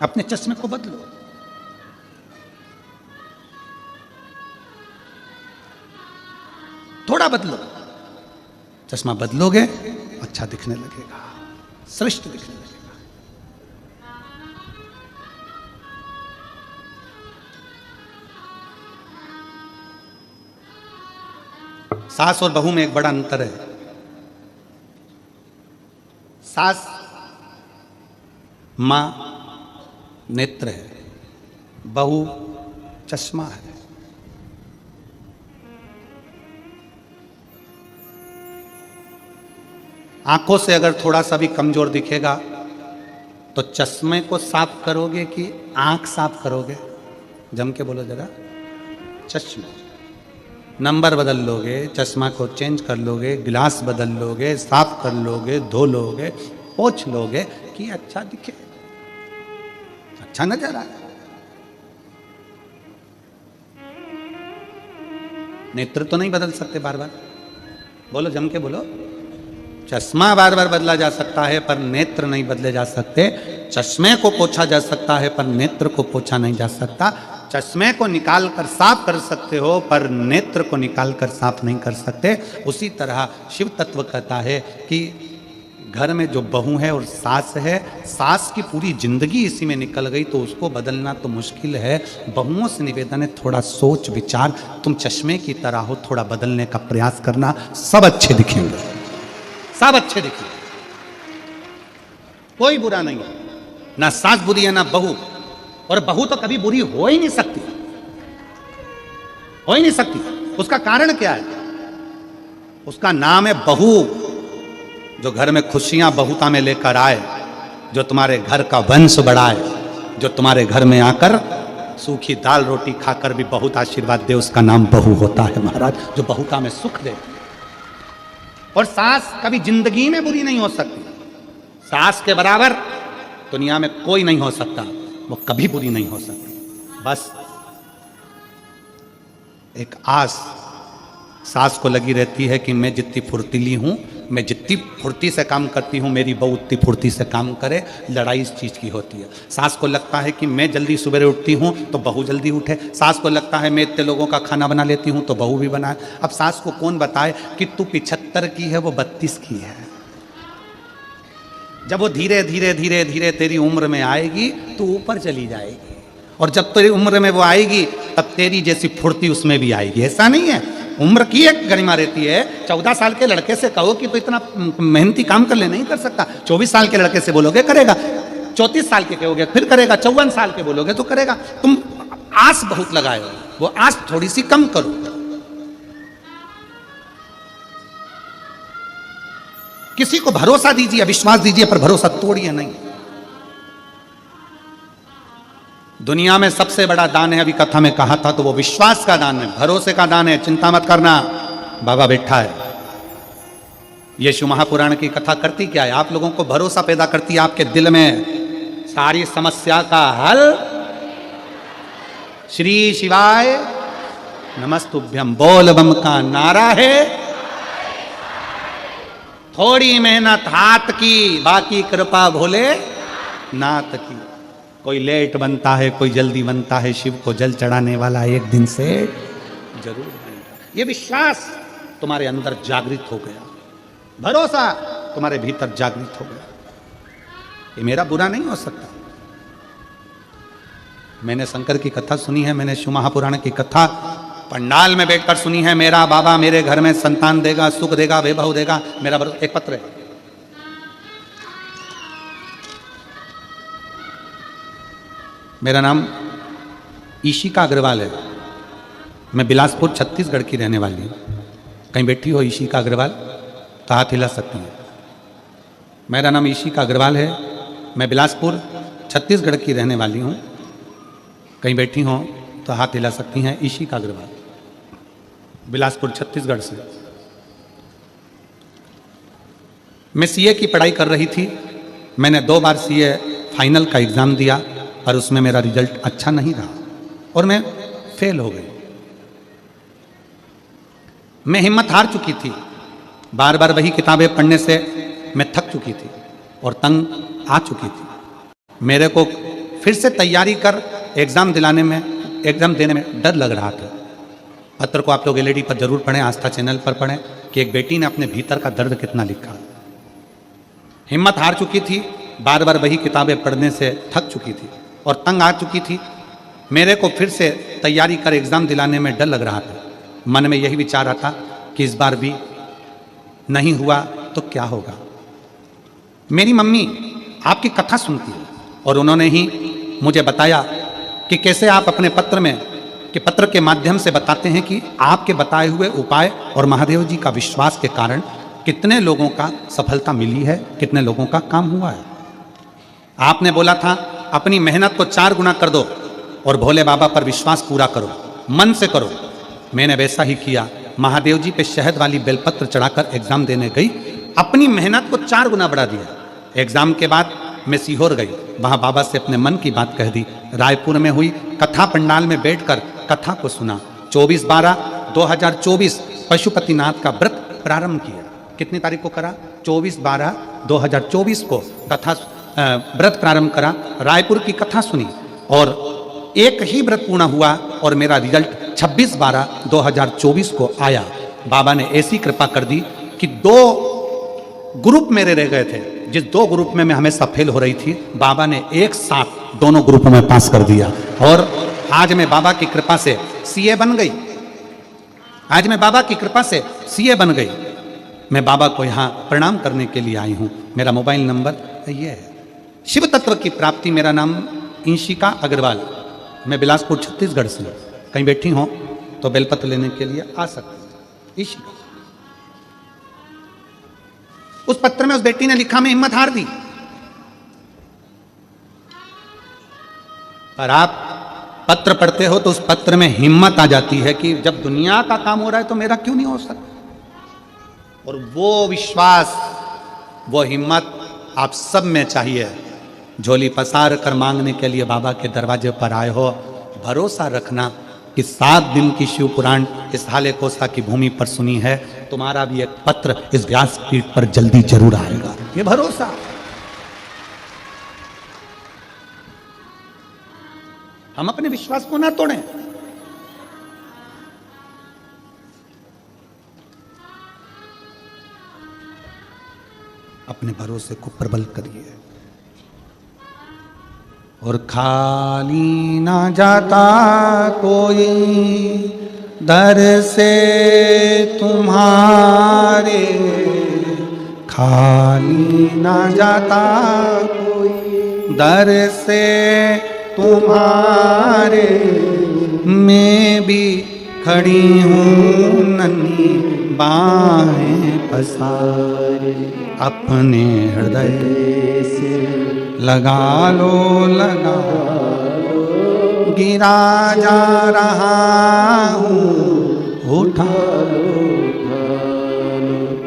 A: अपने चश्मे को बदलो। थोड़ा बदलो, चश्मा बदलोगे अच्छा दिखने लगेगा, श्रेष्ठ दिखने लगेगा। सास और बहू में एक बड़ा अंतर है। सास मां नेत्र है, बहू चश्मा है। आंखों से अगर थोड़ा सा भी कमजोर दिखेगा तो चश्मे को साफ करोगे कि आंख साफ करोगे? जम के बोलो जरा। चश्मा, नंबर बदल लोगे, चश्मा को चेंज कर लोगे, गिलास बदल लोगे, साफ कर लोगे, धो लोगे, पोंछ लोगे कि अच्छा दिखे, अच्छा नजर आए। नेत्र तो नहीं बदल सकते बार बार, बोलो जम के बोलो। चश्मा बार बार बदला जा सकता है पर नेत्र नहीं बदले जा सकते। चश्मे को पोछा जा सकता है पर नेत्र को पोछा नहीं जा सकता। चश्मे को निकाल कर साफ कर सकते हो पर नेत्र को निकाल कर साफ नहीं कर सकते। उसी तरह शिव तत्व कहता है कि घर में जो बहू है और सास है, सास की पूरी जिंदगी इसी में निकल गई तो उसको बदलना तो मुश्किल है। बहुओं से निवेदन है थोड़ा सोच विचार, तुम चश्मे की तरह हो, थोड़ा बदलने का प्रयास करना, सब अच्छे दिखेंगे, सब अच्छे दिखेंगे, कोई बुरा नहीं है। ना सास बुरी है ना बहू, और बहू तो कभी बुरी हो ही नहीं सकती, हो ही नहीं सकती। उसका कारण क्या है? उसका नाम है बहू, जो घर में खुशियां बहुता में लेकर आए, जो तुम्हारे घर का वंश बढ़ाए, जो तुम्हारे घर में आकर सूखी दाल रोटी खाकर भी बहुत आशीर्वाद दे, उसका नाम बहू होता है महाराज, जो बहुता में सुख दे। और सास कभी जिंदगी में बुरी नहीं हो सकती, सास के बराबर दुनिया में कोई नहीं हो सकता, वो कभी बुरी नहीं हो सकती। बस एक आस सास को लगी रहती है कि मैं जितनी फुर्तीली हूं, मैं जितनी फुर्ती से काम करती हूं, मेरी बहू उतनी फुर्ती से काम करे। लड़ाई इस चीज़ की होती है। सास को लगता है कि मैं जल्दी सुबह उठती हूं तो बहू जल्दी उठे, सास को लगता है मैं इतने लोगों का खाना बना लेती हूं तो बहू भी बनाए। अब सास को कौन बताए कि तू 75 की है, वो 32 की है। जब वो धीरे धीरे धीरे धीरे तेरी उम्र में आएगी तो ऊपर चली जाएगी, और जब तेरी उम्र में वो आएगी तब तेरी जैसी फुर्ती उसमें भी आएगी। ऐसा नहीं है, उम्र की एक गरिमा रहती है। 14 साल के लड़के से कहो कि तो इतना मेहनती काम कर ले, नहीं कर सकता। 24 साल के लड़के से बोलोगे करेगा, 34 साल के कहोगे फिर करेगा, 54 साल के बोलोगे तो करेगा। तुम आस बहुत लगाए हो, वो आस थोड़ी सी कम करो। किसी को भरोसा दीजिए, विश्वास दीजिए, पर भरोसा तोड़िए नहीं। दुनिया में सबसे बड़ा दान है, अभी कथा में कहा था, तो वो विश्वास का दान है, भरोसे का दान है। चिंता मत करना, बाबा बैठा है। ये शिव महापुराण की कथा करती क्या है? आप लोगों को भरोसा पैदा करती है आपके दिल में, सारी समस्या का हल। श्री शिवाय नमस्तुभ्यम बोल बम का नारा है। थोड़ी मेहनत हाथ की, बाकी कृपा भोले नाथ की। कोई लेट बनता है, कोई जल्दी बनता है, शिव को जल चढ़ाने वाला एक दिन से जरूर बनेगा। ये विश्वास तुम्हारे अंदर जागृत हो गया, भरोसा तुम्हारे भीतर जागृत हो गया, ये मेरा बुरा नहीं हो सकता। मैंने शंकर की कथा सुनी है, मैंने शिव महापुराण की कथा पंडाल में बैठकर सुनी है। मेरा बाबा मेरे घर में संतान देगा, सुख देगा, वैभव देगा, मेरा एक पत्र है। मेरा नाम ईशिका अग्रवाल है, मैं बिलासपुर छत्तीसगढ़ की रहने वाली हूँ। कहीं बैठी हो ईशिका अग्रवाल तो हाथ हिला सकती हैं। मेरा नाम ईशिका अग्रवाल है, मैं बिलासपुर छत्तीसगढ़ की रहने वाली हूँ। कहीं बैठी हो तो हाथ हिला सकती हैं। ईशिका अग्रवाल, बिलासपुर छत्तीसगढ़ से। मैं सीए की पढ़ाई कर रही थी। मैंने 2 बार सीए फाइनल का एग्ज़ाम दिया और उसमें मेरा रिजल्ट अच्छा नहीं रहा और मैं फेल हो गई। मैं हिम्मत हार चुकी थी, बार बार वही किताबें पढ़ने से मैं थक चुकी थी और तंग आ चुकी थी। मेरे को फिर से तैयारी कर एग्ज़ाम देने में डर लग रहा था। पत्र को आप लोग एलईडी पर जरूर पढ़ें, आस्था चैनल पर पढ़ें कि एक बेटी ने अपने भीतर का दर्द कितना लिखा। हिम्मत हार चुकी थी, बार बार वही किताबें पढ़ने से थक चुकी थी और तंग आ चुकी थी। मेरे को फिर से तैयारी कर एग्ज़ाम दिलाने में डर लग रहा था। मन में यही विचार आता कि इस बार भी नहीं हुआ तो क्या होगा। मेरी मम्मी आपकी कथा सुनती है और उन्होंने ही मुझे बताया कि कैसे आप अपने पत्र के माध्यम से बताते हैं कि आपके बताए हुए उपाय और महादेव जी का विश्वास के कारण कितने लोगों का सफलता मिली है, कितने लोगों का काम हुआ है। आपने बोला था अपनी मेहनत को 4 गुना कर दो और भोले बाबा पर विश्वास पूरा करो, मन से करो। मैंने वैसा ही किया। महादेव जी पे शहद वाली बेलपत्र चढ़ाकर एग्जाम देने गई, अपनी मेहनत को 4 गुना बढ़ा दिया। एग्जाम के बाद मैं सीहोर गई, वहाँ बाबा से अपने मन की बात कह दी। रायपुर में हुई कथा पंडाल में बैठकर कथा को सुना। 24/12/2024 पशुपतिनाथ का व्रत प्रारंभ किया। कितनी तारीख को करा? 24/12/2024 को कथा व्रत प्रारंभ करा। रायपुर की कथा सुनी और एक ही व्रत पूर्ण हुआ और मेरा रिजल्ट 26/12/2024 को आया। बाबा ने ऐसी कृपा कर दी कि 2 ग्रुप मेरे रह गए थे। जिस 2 ग्रुप में मैं हमेशा फेल हो रही थी, बाबा ने एक साथ दोनों ग्रुपों में पास कर दिया और आज मैं बाबा की कृपा से सीए बन गई। आज मैं बाबा की कृपा से सीए बन गई। मैं बाबा को यहाँ प्रणाम करने के लिए आई हूँ। मेरा मोबाइल नंबर ये है। शिव तत्व की प्राप्ति, मेरा नाम ईशिका अग्रवाल, मैं बिलासपुर छत्तीसगढ़ से। कहीं बैठी हो तो बेलपत्र लेने के लिए आ सकते। ईशिका, उस पत्र में उस बेटी ने लिखा, मैं हिम्मत हार दी। पर आप पत्र पढ़ते हो तो उस पत्र में हिम्मत आ जाती है कि जब दुनिया का काम हो रहा है तो मेरा क्यों नहीं हो सकता। और वो विश्वास, वो हिम्मत आप सब में चाहिए। झोली पसार कर मांगने के लिए बाबा के दरवाजे पर आए हो, भरोसा रखना कि 7 दिन की शिव पुराण इस हाले कोसा की भूमि पर सुनी है, तुम्हारा भी एक पत्र इस व्यासपीठ पर जल्दी जरूर आएगा, ये भरोसा। हम अपने विश्वास को ना तोड़ें। अपने भरोसे को प्रबल करिए। और खाली ना जाता कोई दर से तुम्हारे, खाली ना जाता कोई दर से तुम्हारे, मैं भी खड़ी हूँ नन्ही बाहें पसारे, अपने हृदय से लगा लो, लगा लो, गिरा जा रहा हूँ, उठा लो,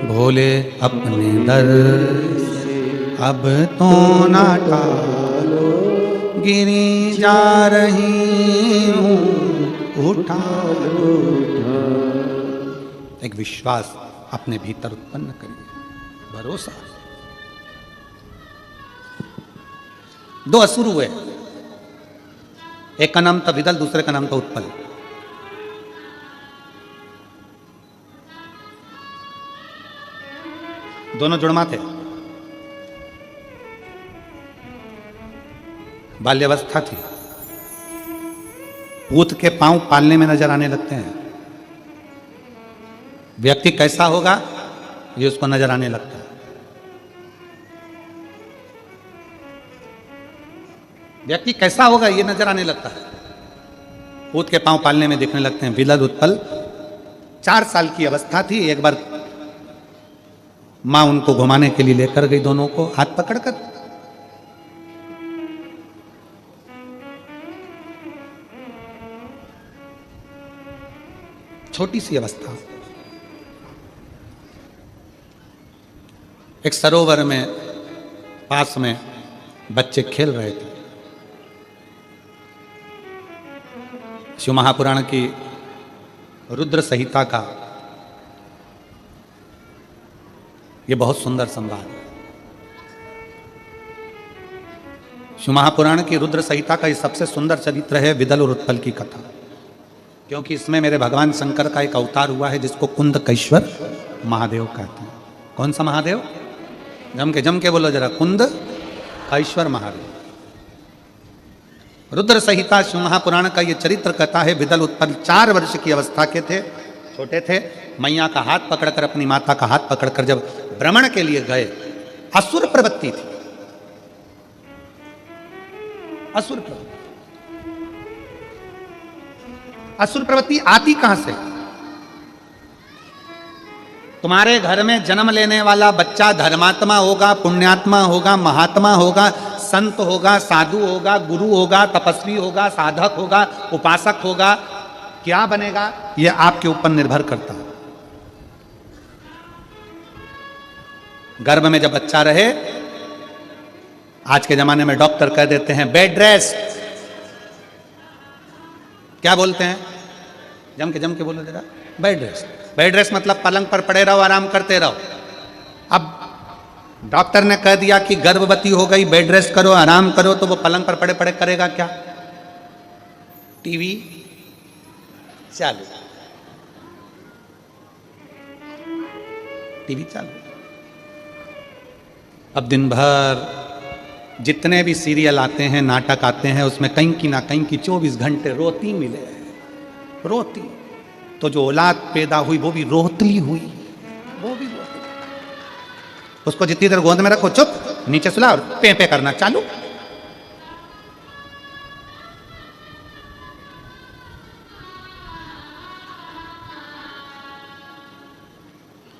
A: भोले अपने दर से अब तो ना टालो, गिरी जा रही हूँ, उठा लो। एक विश्वास अपने भीतर उत्पन्न करिए, भरोसा। 2 असुर हुए, एक का नाम था विदल, दूसरे का नाम था उत्पल। दोनों जुड़वा थे, बाल्यावस्था थी, पूत के पांव पालने में नजर आने लगते हैं। व्यक्ति कैसा होगा ये उसको नजर आने लगता है। व्यक्ति कैसा होगा ये नजर आने लगता है, पूत के पांव पालने में दिखने लगते हैं। विदल उत्पल 4 साल की अवस्था थी, एक बार मां उनको घुमाने के लिए लेकर गई, दोनों को हाथ पकड़कर। छोटी सी अवस्था, एक सरोवर में पास में बच्चे खेल रहे थे। शिव महापुराण की रुद्र संहिता का ये बहुत सुंदर संवाद है। शिव महापुराण की रुद्र संहिता का ये सबसे सुंदर चरित्र है विदल और उत्पल की कथा, क्योंकि इसमें मेरे भगवान शंकर का एक अवतार हुआ है जिसको कुंदकेश्वर महादेव कहते हैं। कौन सा महादेव? जम के बोलो जरा, कुंदकेश्वर महादेव। रुद्र संहिता शिव महापुराण का ये चरित्र कहता है, विदल उत्पल 4 वर्ष की अवस्था के थे, छोटे थे। मैया का हाथ पकड़कर, अपनी माता का हाथ पकड़कर जब भ्रमण के लिए गए, असुर प्रवृत्ति थी, असुर प्रवृत्ति। असुर प्रवृत्ति आती कहां से? तुम्हारे घर में जन्म लेने वाला बच्चा धर्मात्मा होगा, पुण्यात्मा होगा, महात्मा होगा, संत होगा, साधु होगा, गुरु होगा, तपस्वी होगा, साधक होगा, उपासक होगा, क्या बनेगा यह आपके ऊपर निर्भर करता है। गर्भ में जब बच्चा रहे, आज के जमाने में डॉक्टर कह देते हैं बेड रेस्ट। क्या बोलते हैं? जम के बोलो जरा, बेड रेस्ट। बेड रेस्ट मतलब पलंग पर पड़े रहो, आराम करते रहो। अब डॉक्टर ने कह दिया कि गर्भवती हो गई, बेड रेस्ट करो, आराम करो, तो वो पलंग पर पड़े पड़े करेगा क्या? टीवी चालू, टीवी चालू। अब दिन भर जितने भी सीरियल आते हैं, नाटक आते हैं, उसमें कहीं की ना कहीं की 24 घंटे रोती मिले, रोती। तो जो औलाद पैदा हुई वो भी रोतली हुई, वो भी रोतली। उसको जितनी देर गोद में रखो, चुप, नीचे सुला और पे पे करना चालू।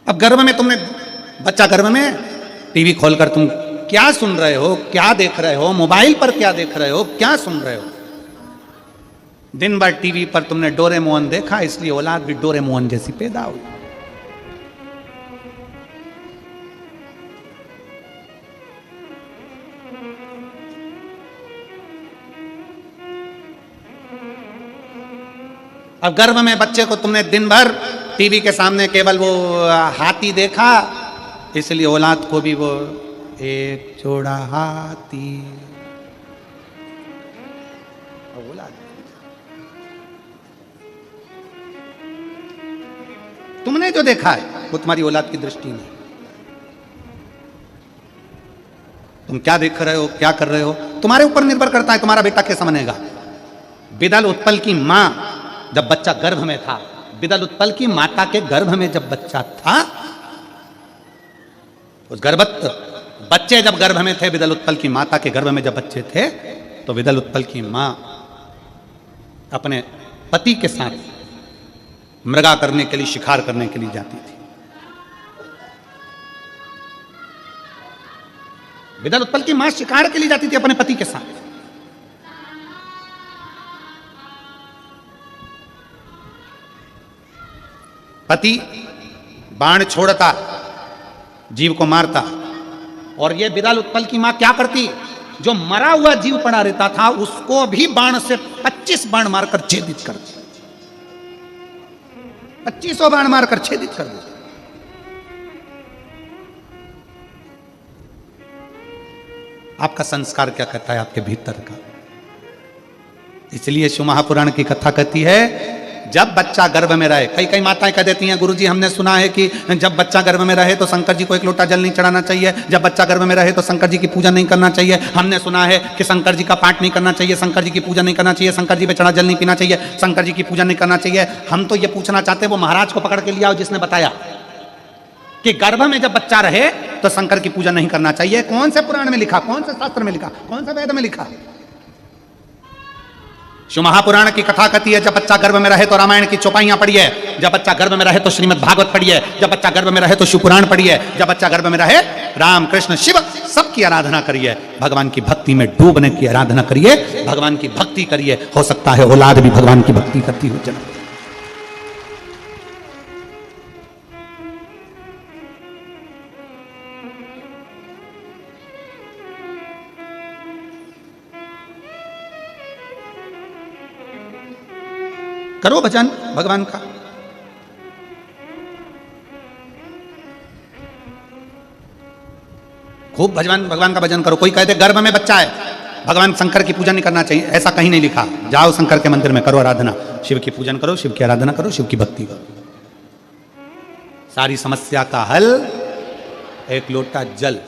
A: अब गर्भ में तुमने बच्चा गर्भ में, टीवी खोलकर तुम क्या सुन रहे हो, क्या देख रहे हो, मोबाइल पर क्या देख रहे हो, क्या सुन रहे हो? दिन भर टीवी पर तुमने डोरेमोन देखा, इसलिए औलाद भी डोरेमोन जैसी पैदा हुई। अब गर्भ में बच्चे को तुमने दिन भर टीवी के सामने केवल वो हाथी देखा, इसलिए औलाद को भी वो एक जोड़ा हाथी औलाद। तुमने जो देखा है वो तुम्हारी औलाद की दृष्टि में। तुम क्या देख रहे हो, क्या कर रहे हो, तुम्हारे ऊपर निर्भर करता है तुम्हारा बेटा कैसा बनेगा। बिदल उत्पल की मां जब बच्चा गर्भ में था, बिदल उत्पल की माता के गर्भ में जब बच्चा था, उस बच्चे जब गर्भ में थे, बिदल उत्पल की माता के गर्भ में जब बच्चे थे, तो बिदल उत्पल की मां अपने पति के साथ मृगा करने के लिए, शिकार करने के लिए जाती थी। बिदल उत्पल की मां शिकार के लिए जाती थी अपने पति के साथ। पति बाण छोड़ता, जीव को मारता, और ये बिदल उत्पल की मां क्या करती, जो मरा हुआ जीव पड़ा रहता था उसको भी बाण से 25 बाण मारकर छेदित कर दिया। 2500 बाण मारकर छेदित कर दिया। आपका संस्कार क्या कहता है आपके भीतर का। इसलिए शिव महापुराण की कथा कहती है, जब बच्चा गर्भ में रहे, कई कई माताएं कह देती हैं, गुरुजी हमने सुना है कि जब बच्चा गर्भ में रहे तो शंकर जी को एक लोटा जल नहीं चढ़ाना चाहिए, जब बच्चा गर्भ में रहे तो शंकर जी की पूजा नहीं करना चाहिए, हमने सुना है कि शंकर जी का पाठ नहीं करना चाहिए, शंकर जी की पूजा नहीं करना चाहिए, शंकर जी पे चढ़ा जल नहीं पीना चाहिए, शंकर जी की पूजा नहीं करना चाहिए। हम तो ये पूछना चाहते हैं वो महाराज को पकड़ के लिया जिसने बताया कि गर्भ में जब बच्चा रहे तो शंकर की पूजा नहीं करना चाहिए। कौन से पुराण में लिखा, कौन से शास्त्र में लिखा, कौन से वेद में लिखा। शिव महापुराण की कथा कहती है, जब बच्चा गर्भ में रहे तो रामायण की चौपाइयां पढ़िए, जब बच्चा गर्भ में रहे तो श्रीमद् भागवत पढ़िए, जब बच्चा गर्भ में रहे तो शिव पुराण पढ़िए, जब बच्चा गर्भ में रहे राम कृष्ण शिव सबकी आराधना करिए, भगवान की भक्ति में डूबने की आराधना करिए, भगवान की भक्ति करिए। हो सकता है औलाद भी भगवान की भक्ति करती हो जन्म। करो भजन भगवान का। खूब भगवान का भजन करो। कोई कहते गर्भ में बच्चा है, भगवान शंकर की पूजा नहीं करना चाहिए, ऐसा कहीं नहीं लिखा। जाओ शंकर के मंदिर में करो आराधना, शिव की पूजन करो, शिव की आराधना करो, शिव की भक्ति करो। सारी समस्या का हल एक लोटा जल।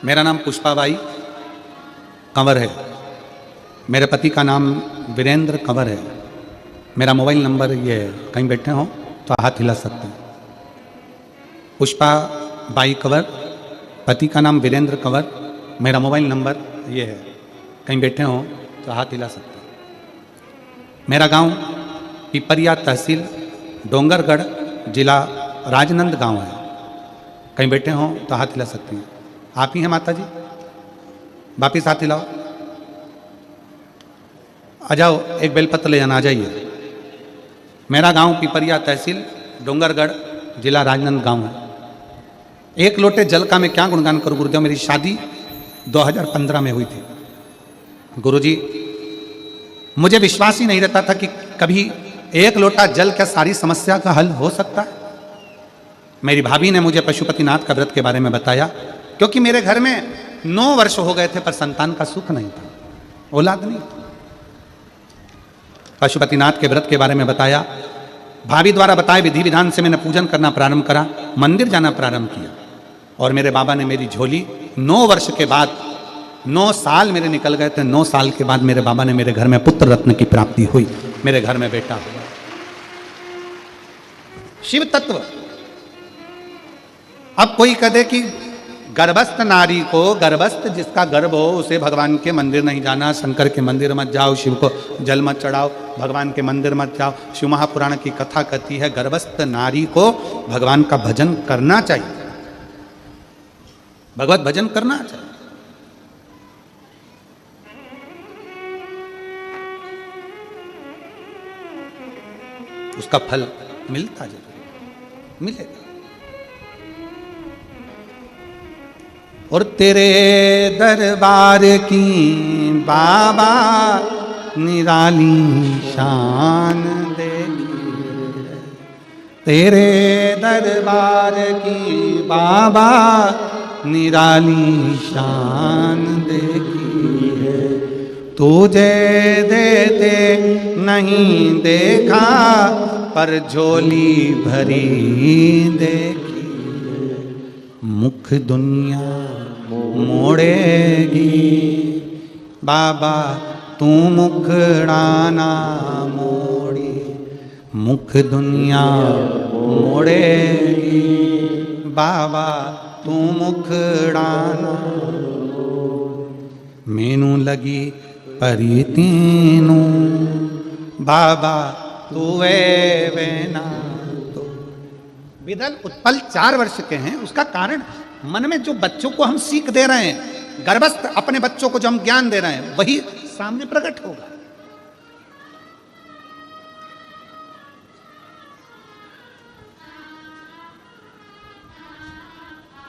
A: मेरा नाम पुष्पाबाई कंवर है। मेरे पति का नाम वीरेंद्र कंवर है। मेरा मोबाइल नंबर ये है, कहीं बैठे हो तो हाथ हिला सकते हैं। पुष्पाबाई कंवर, पति का नाम वीरेंद्र कंवर, मेरा मोबाइल नंबर ये है, कहीं बैठे हो तो हाथ हिला सकते हैं। मेरा गांव पिपरिया तहसील डोंगरगढ़ जिला राजनंद गांव है, कहीं बैठे हो तो हाथ हिला सकते हैं। आप ही हैं माता जी, वापिस हाथ हिलाओ। आ जाओ, एक बेलपत्र ले जाना, आ जाइए। मेरा गांव पिपरिया तहसील डोंगरगढ़ जिला राजनंद गांव है। एक लोटे जल का मैं क्या गुणगान करूं गुरुदेव। मेरी शादी 2015 में हुई थी गुरुजी। मुझे विश्वास ही नहीं रहता था कि कभी एक लोटा जल क्या सारी समस्या का हल हो सकता है। मेरी भाभी ने मुझे पशुपतिनाथ का व्रत के बारे में बताया, क्योंकि मेरे घर में 9 वर्ष हो गए थे पर संतान का सुख नहीं था, औलाद नहीं। पशुपतिनाथ के व्रत के बारे में बताया, भाभी द्वारा बताए विधि विधान से मैंने पूजन करना प्रारंभ करा, मंदिर जाना प्रारंभ किया, और मेरे बाबा ने मेरी झोली 9 वर्ष के बाद 9 साल मेरे निकल गए थे। 9 साल के बाद मेरे बाबा ने मेरे घर में पुत्र रत्न की प्राप्ति हुई, मेरे घर में बेटा हुआ। शिव तत्व। अब कोई कहे कि गर्भस्थ नारी को, गर्भस्थ जिसका गर्भ हो उसे भगवान के मंदिर नहीं जाना, शंकर के मंदिर मत जाओ, शिव को जल मत चढ़ाओ, भगवान के मंदिर मत जाओ। शिव महापुराण की कथा कहती है गर्भस्थ नारी को भगवान का भजन करना चाहिए, भगवत भजन करना चाहिए। उसका फल मिलता जरूर मिलेगा। और तेरे दरबार की बाबा निराली शान देखी, तेरे दरबार की बाबा निराली शान देखी है। तुझे देते नहीं देखा पर झोली भरी देखी, मुख दुनिया मोड़ेगी बाबा तू मुखड़ाना मोड़ी, मुख दुनिया मोड़ेगी बाबा तू मुखड़ाना। मैनू लगी परी तीनू बाबा तू वे ना। तो विदल उत्पल 4 वर्ष के हैं, उसका कारण मन में जो बच्चों को हम सीख दे रहे हैं, गर्भस्थ अपने बच्चों को जो हम ज्ञान दे रहे हैं वही सामने प्रकट होगा।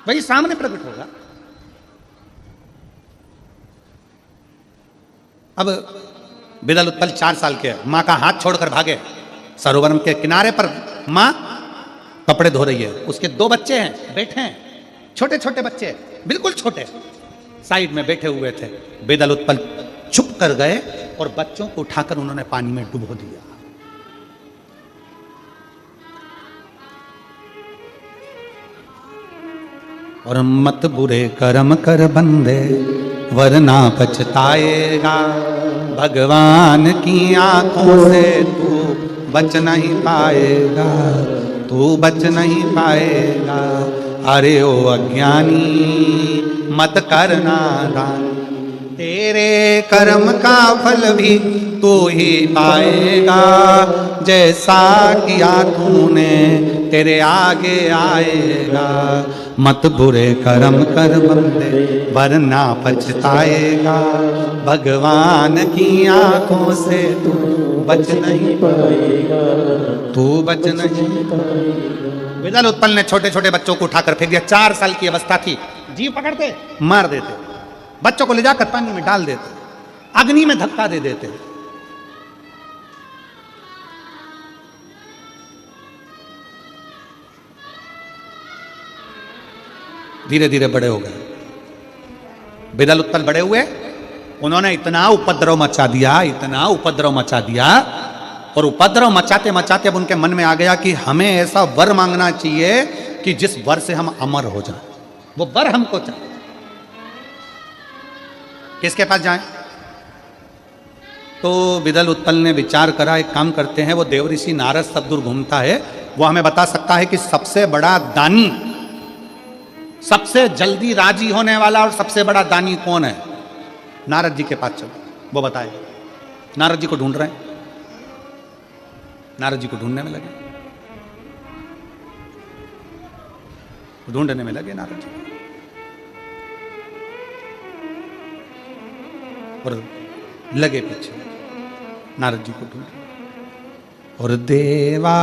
A: वही सामने प्रकट होगा। अब विदल उत्पल 4 साल के, मां का हाथ छोड़कर भागे, सरोवर के किनारे पर मां कपड़े धो रही है, उसके 2 बच्चे हैं, बैठे हैं, छोटे छोटे बच्चे, बिल्कुल छोटे, साइड में बैठे हुए थे। विदल उत्पल छुप कर गए और बच्चों को उठाकर उन्होंने पानी में डुबो दिया। और मत बुरे कर्म कर बंदे वरना पछताएगा, भगवान की आंखों से तू बच नहीं पाएगा, तू बच नहीं पाएगा। अरे ओ अज्ञानी मत करना दान, तेरे कर्म का फल भी तू ही पाएगा, जैसा किया तूने तेरे आगे आएगा। मत बुरे कर्म कर बंदे वरना पछताएगा, भगवान की आंखों से तू बच नहीं पाएगा, तू बच नहीं पाएगा। विदल उत्पल ने छोटे छोटे बच्चों को उठाकर फेंक दिया। 4 साल की अवस्था थी, जीव पकड़ते मार देते, बच्चों को ले जाकर पानी में डाल देते, अग्नि में धक्का दे देते। धीरे धीरे बड़े हो गए। विदल उत्पल बड़े हुए, उन्होंने इतना उपद्रव मचा दिया, इतना उपद्रव मचा दिया, और उपद्रव मचाते मचाते अब उनके मन में आ गया कि हमें ऐसा वर मांगना चाहिए कि जिस वर से हम अमर हो जाएं। वो वर हमको चाहिए। किसके पास जाएं? तो विदल उत्पल ने विचार करा, एक काम करते हैं, वो देवऋषि नारद सब दूर घूमता है, वो हमें बता सकता है कि सबसे बड़ा दानी, सबसे जल्दी राजी होने वाला और सबसे बड़ा दानी कौन है। नारद जी के पास चलो, वो बताए। नारद जी को ढूंढ रहे हैं, नारद जी को ढूंढने में लगे, ढूंढने में लगे नारद जी, और लगे पीछे नारद जी को ढूंढ। और देवा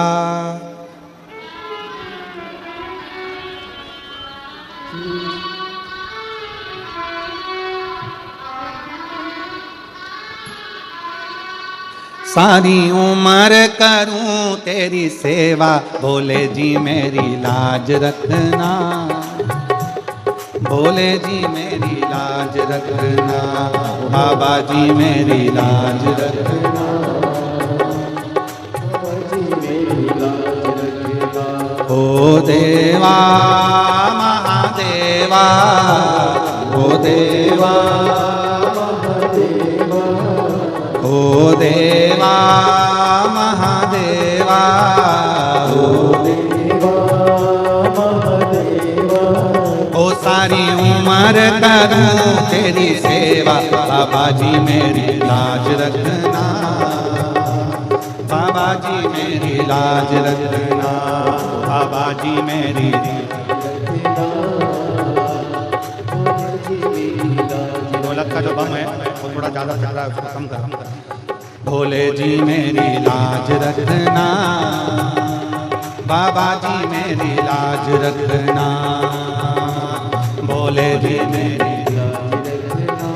A: सारी उम्र करूं तेरी सेवा, भोले जी मेरी लाज रखना, भोले जी मेरी लाज रखना, बाबा जी मेरी लाज रखना, बाबा जी मेरी लाज रखना। ओ देवा महादेवा, ओ देवा ओ देवा महादेवा ओ देवा महादेवा ओ सारी उम्र करूं तेरी सेवा बाबा जी मेरी लाज रखना बाबा जी मेरी लाज रखना बाबा जी मेरी ढोलक का जो बम है वो थोड़ा ज़्यादा चल रहा है उसको कम कर भोले जी मेरी लाज रखना बाबा जी मेरी लाज रखना भोले जी मेरी लाज रखना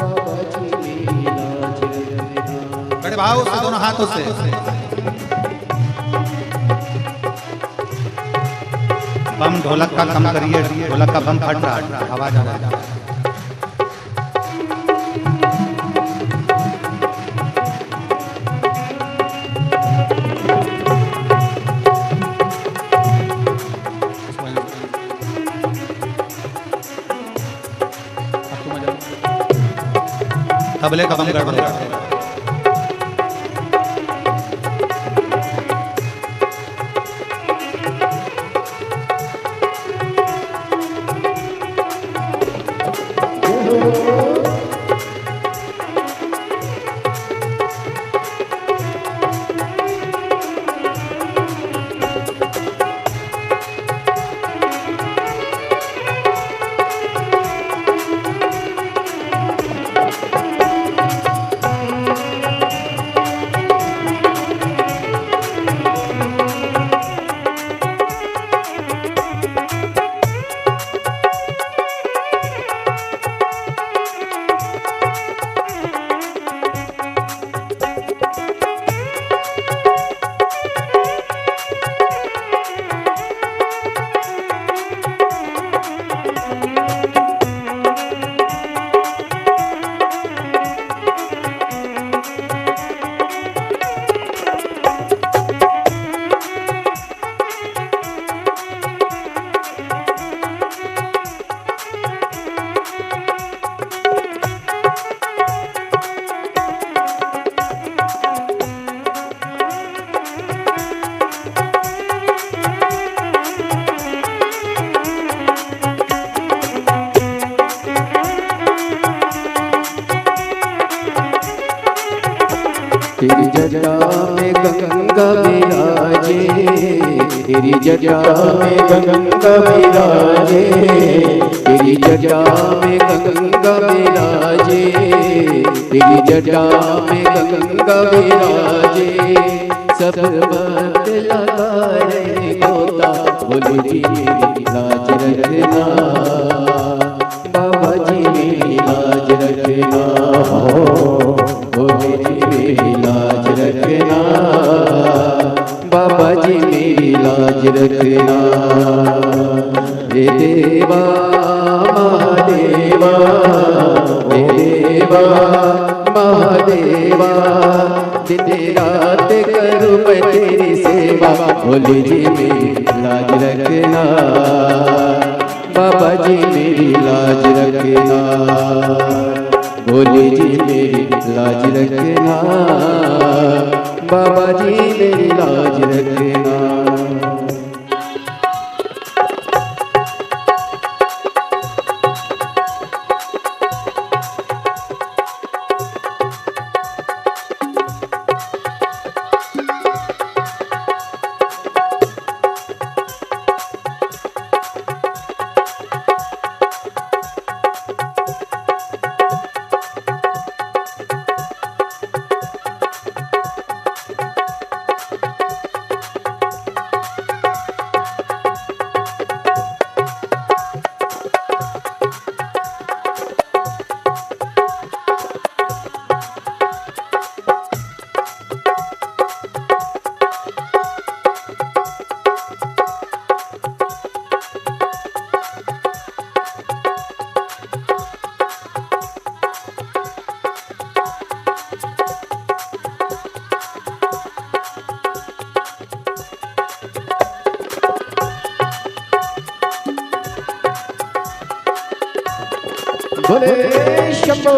A: बाबा जी मेरी लाज रखना। बड़े भाव से दोनों हाथों से बम ढोलक का कम करिए ढोलक का बम फट रहा है आवाज आ रहा है। तबले का बम गड़बड़ है।
B: तेरी जटा में गंगा विराजे, तेरी जटा में गंगा विराजे, तेरी जटा में गंगा विराजे, तेरी जटा में गंगा विराजे। सब बात लगा रे गोता, बोले जी मेरी लाज रखना, बाबा जी मेरी लाज रखना, बोले जी मेरी लाज रखना, बाबा जी मेरी लाज रखना। हे देवा महादेवा, हे देवा महादेवा, दिन रात करूँ मैं तेरी सेवा, बोले जी मेरी लाज रखना, बाबा जी मेरी लाज रखना, बोले जी मेरी लाज रखना, बाबा जी मेरी लाज रखना। बोले शंभो।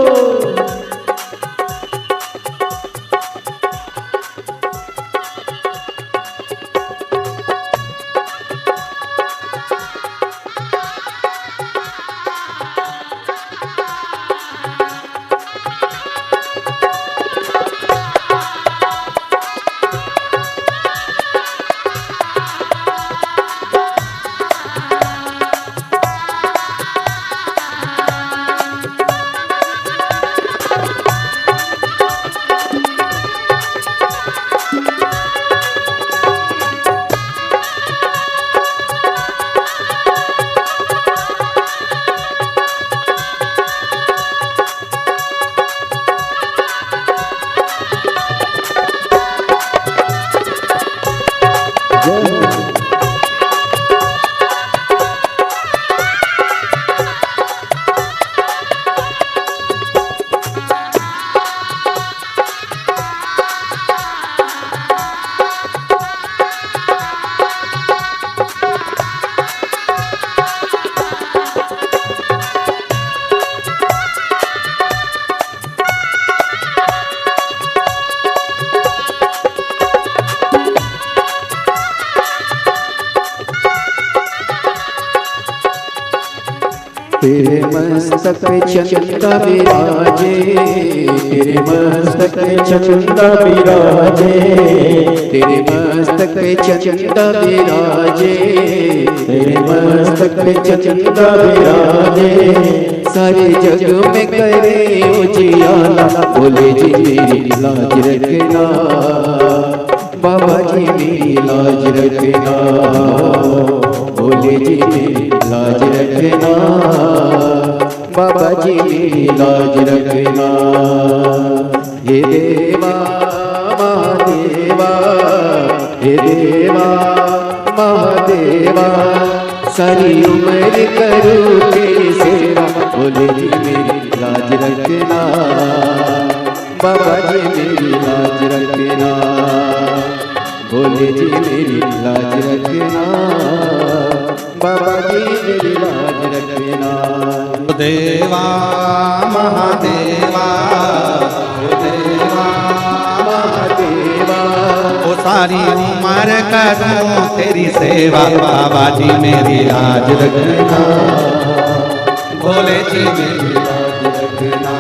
B: तेरे मस्तक पे चंदा विराजे, तेरे मस्तक पे चंदा विराजे, तेरे मस्तक पे चंदा विराजे, तेरे मस्तक पे चंदा विराजे। सारे जग में करे उजियाला, बोले जी मेरी लाज रखना, बाबा जी मेरी लाज रखना, बोले जी मेरी लाज रखना, बाबा जी मेरी लाज रखना। हे देवा महादेवा, हे देवा महादेवा, सारी उम्र करूँ तेरी सेवा, बोले जी मेरी लाज रखना, बाबा जी मेरी लाज रखना, बोले जी मेरी लाज रखना, बाबा जी मेरी लाज रखना।
A: देवा महादेवा, देवा
B: महादेवा,
A: ओ सारी उम्र करूं तेरी सेवा, बाबा जी मेरी लाज रखना, भोले जी मेरी लाज रखना,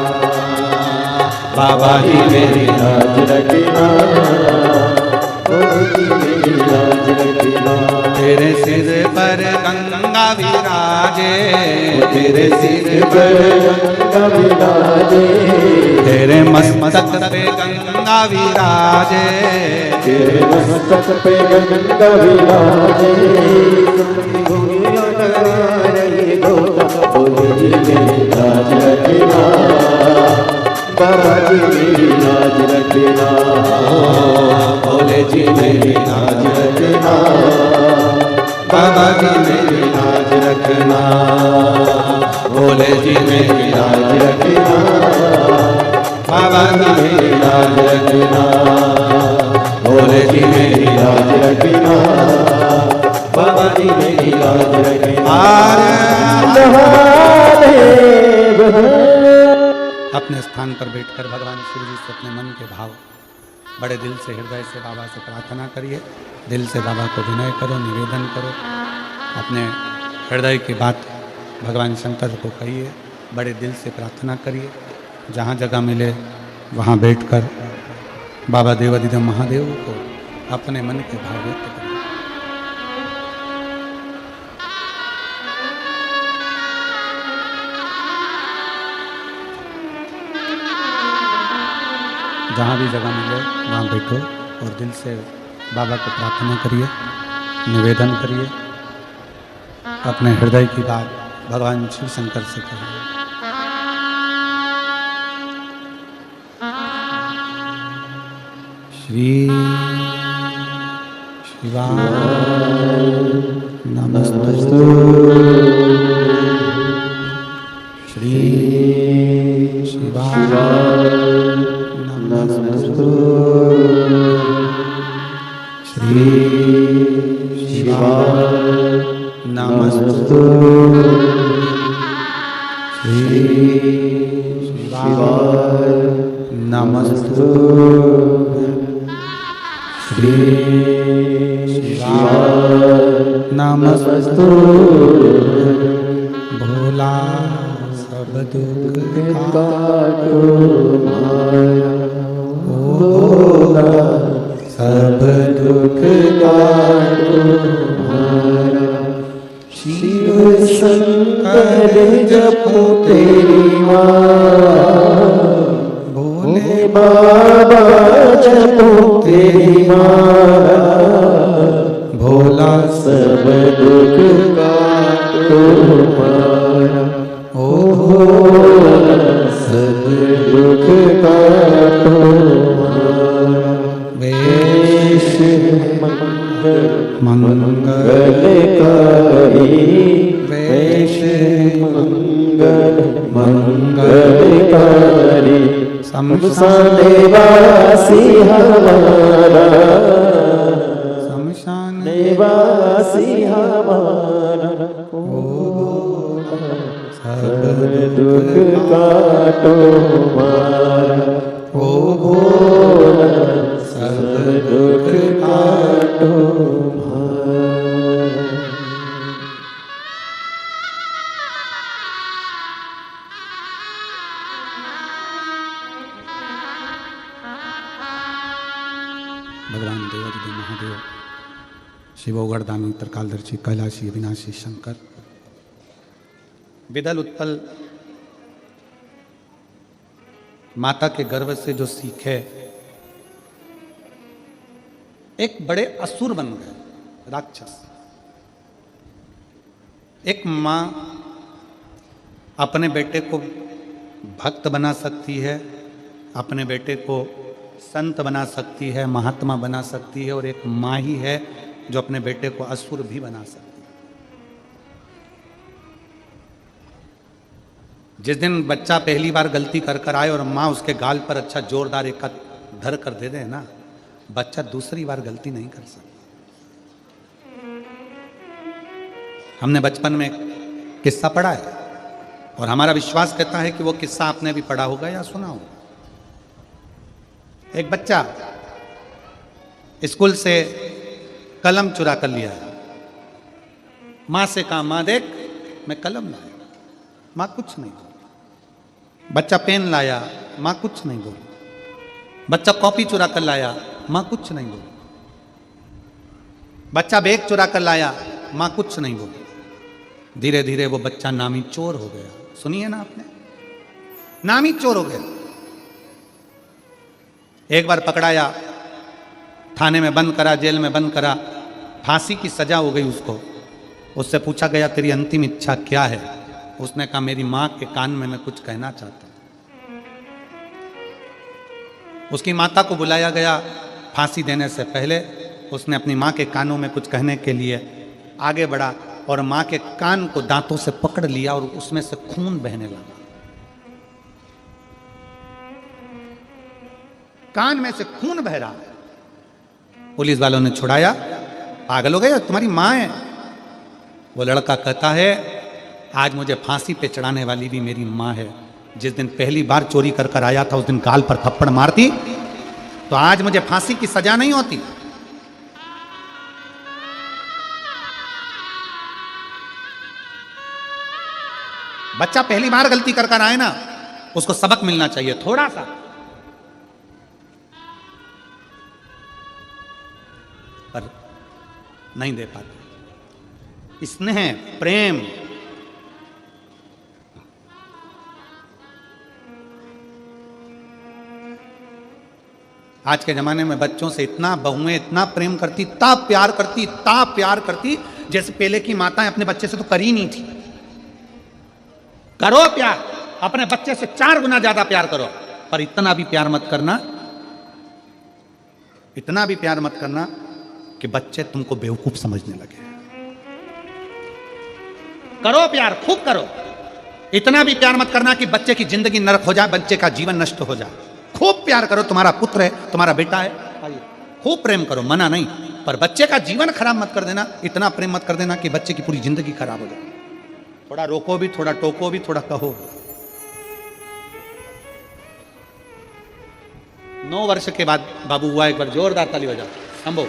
A: बाबा जी मेरी लाज रखना, भोले जी मेरी लाज रखना। तेरे सिर पर गंगा विराजे, तेरे सिर पर गंगा विराजे, तेरे मस्तक पे गंगा विराजे, तेरे मस्तक पे गंगा विराजे।
B: बोले जी मेरी लाज रखना, बाबा जी मेरी लाज रखना,
A: भोले जी मेरी लाज रखना, बाबा जी मेरी लाज रखना, भोले जी मेरी लाज रखना, बाबा जी मेरी लाज रखना, भोले जी मेरी लाज रखना, बाबा जी मेरी लाज रखना। अपने स्थान पर बैठकर भगवान शिव जी से अपने मन के भाव बड़े दिल से हृदय से बाबा से प्रार्थना करिए। दिल से बाबा को विनय करो, निवेदन करो, अपने हृदय की बात भगवान शंकर को कहिए, बड़े दिल से प्रार्थना करिए। जहाँ जगह मिले वहाँ बैठकर बाबा देवाधिदेव महादेव को अपने मन के भाव व्यक्त करिए। जहाँ भी जगह मिले वहाँ बैठो और दिल से बाबा को प्रार्थना करिए, निवेदन करिए, अपने हृदय की बात भगवान शिव शंकर से कहिए। श्री शिवाय नमस्तु, श्री शिवाय नमस्तु, श्री शिवाय नमस्तु,
B: शिवाय
A: नमस्तु
B: श्री शिवाय
A: नमस्तु भोला सब दुख
B: काटो माया भोला सब दुख काटो माया शिव शंकर जपो तेरी माला भोले बाबा जपो तेरी माला भोला सब दुख काटो माया ओ भोला सब दुख काटो माया वेश मंगलकारी वेश मंगलकारी शमशान वासी हमारा
A: शमशान
B: निवासी हमारा ओ सब दुख काटो मारा ओ भोला सब दुख काटो मारा।
A: भगवान देवादिदेव महादेव शिवोगढ़दानी त्रिकालदर्शी कैलाशी अविनाशी शंकर विदल उत्पल माता के गर्भ से जो सीखे एक बड़े असुर बन गए, राक्षस। एक माँ अपने बेटे को भक्त बना सकती है, अपने बेटे को संत बना सकती है, महात्मा बना सकती है, और एक माँ ही है जो अपने बेटे को असुर भी बना सकती है। जिस दिन बच्चा पहली बार गलती कर कर आए और माँ उसके गाल पर अच्छा जोरदार एक धर कर दे दे ना, बच्चा दूसरी बार गलती नहीं कर सकता। हमने बचपन में किस्सा पढ़ा है और हमारा विश्वास कहता है कि वो किस्सा आपने भी पढ़ा होगा या सुना होगा। एक बच्चा स्कूल से कलम चुरा कर लिया, मां से कहा मां देख मैं कलम लाया, मां कुछ नहीं बोली। बच्चा पेन लाया, मां कुछ नहीं बोली। बच्चा कॉपी चुरा कर लाया, मां कुछ नहीं बोली। बच्चा बैग चुरा कर लाया, मां कुछ नहीं बोली। धीरे धीरे वो बच्चा नामी चोर हो गया। सुनिए ना आपने, नामी चोर हो गया। एक बार पकड़ाया, थाने में बंद करा, जेल में बंद करा, फांसी की सजा हो गई उसको। उससे पूछा गया तेरी अंतिम इच्छा क्या है? उसने कहा मेरी मां के कान में मैं कुछ कहना चाहता हूं। उसकी माता को बुलाया गया। फांसी देने से पहले उसने अपनी मां के कानों में कुछ कहने के लिए आगे बढ़ा और मां के कान को दांतों से पकड़ लिया और उसमें से खून बहने लगा। कान में से खून बह रहा है। पुलिस वालों ने छुड़ाया। पागल हो गए, तुम्हारी मां है। वो लड़का कहता है आज मुझे फांसी पे चढ़ाने वाली भी मेरी मां है। जिस दिन पहली बार चोरी कर कर आया था उस दिन गाल पर थप्पड़ मारती तो आज मुझे फांसी की सजा नहीं होती। बच्चा पहली बार गलती कर कर आए ना, उसको सबक मिलना चाहिए थोड़ा सा। पर नहीं दे पाते। स्नेह, प्रेम, आज के जमाने में बच्चों से इतना बहुएं इतना प्रेम करती, इतना प्यार करती जैसे पहले की माताएं अपने बच्चे से तो कर ही नहीं थी। करो प्यार, अपने बच्चे से 4 गुना ज्यादा प्यार करो, पर इतना भी प्यार मत करना कि बच्चे तुमको बेवकूफ समझने लगे। करो प्यार, खूब करो। इतना भी प्यार मत करना कि बच्चे की जिंदगी नरक हो जाए, बच्चे का जीवन नष्ट हो जाए। खूब प्यार करो, तुम्हारा पुत्र है, तुम्हारा बेटा है, खूब प्रेम करो, मना नहीं, पर बच्चे का जीवन खराब मत कर देना। इतना प्रेम मत कर देना कि बच्चे की पूरी जिंदगी खराब हो जाए। थोड़ा रोको भी, थोड़ा टोको भी, थोड़ा कहो। 9 वर्ष के बाद बाबू हुआ। एक बार जोरदार ताली बजा। शंभो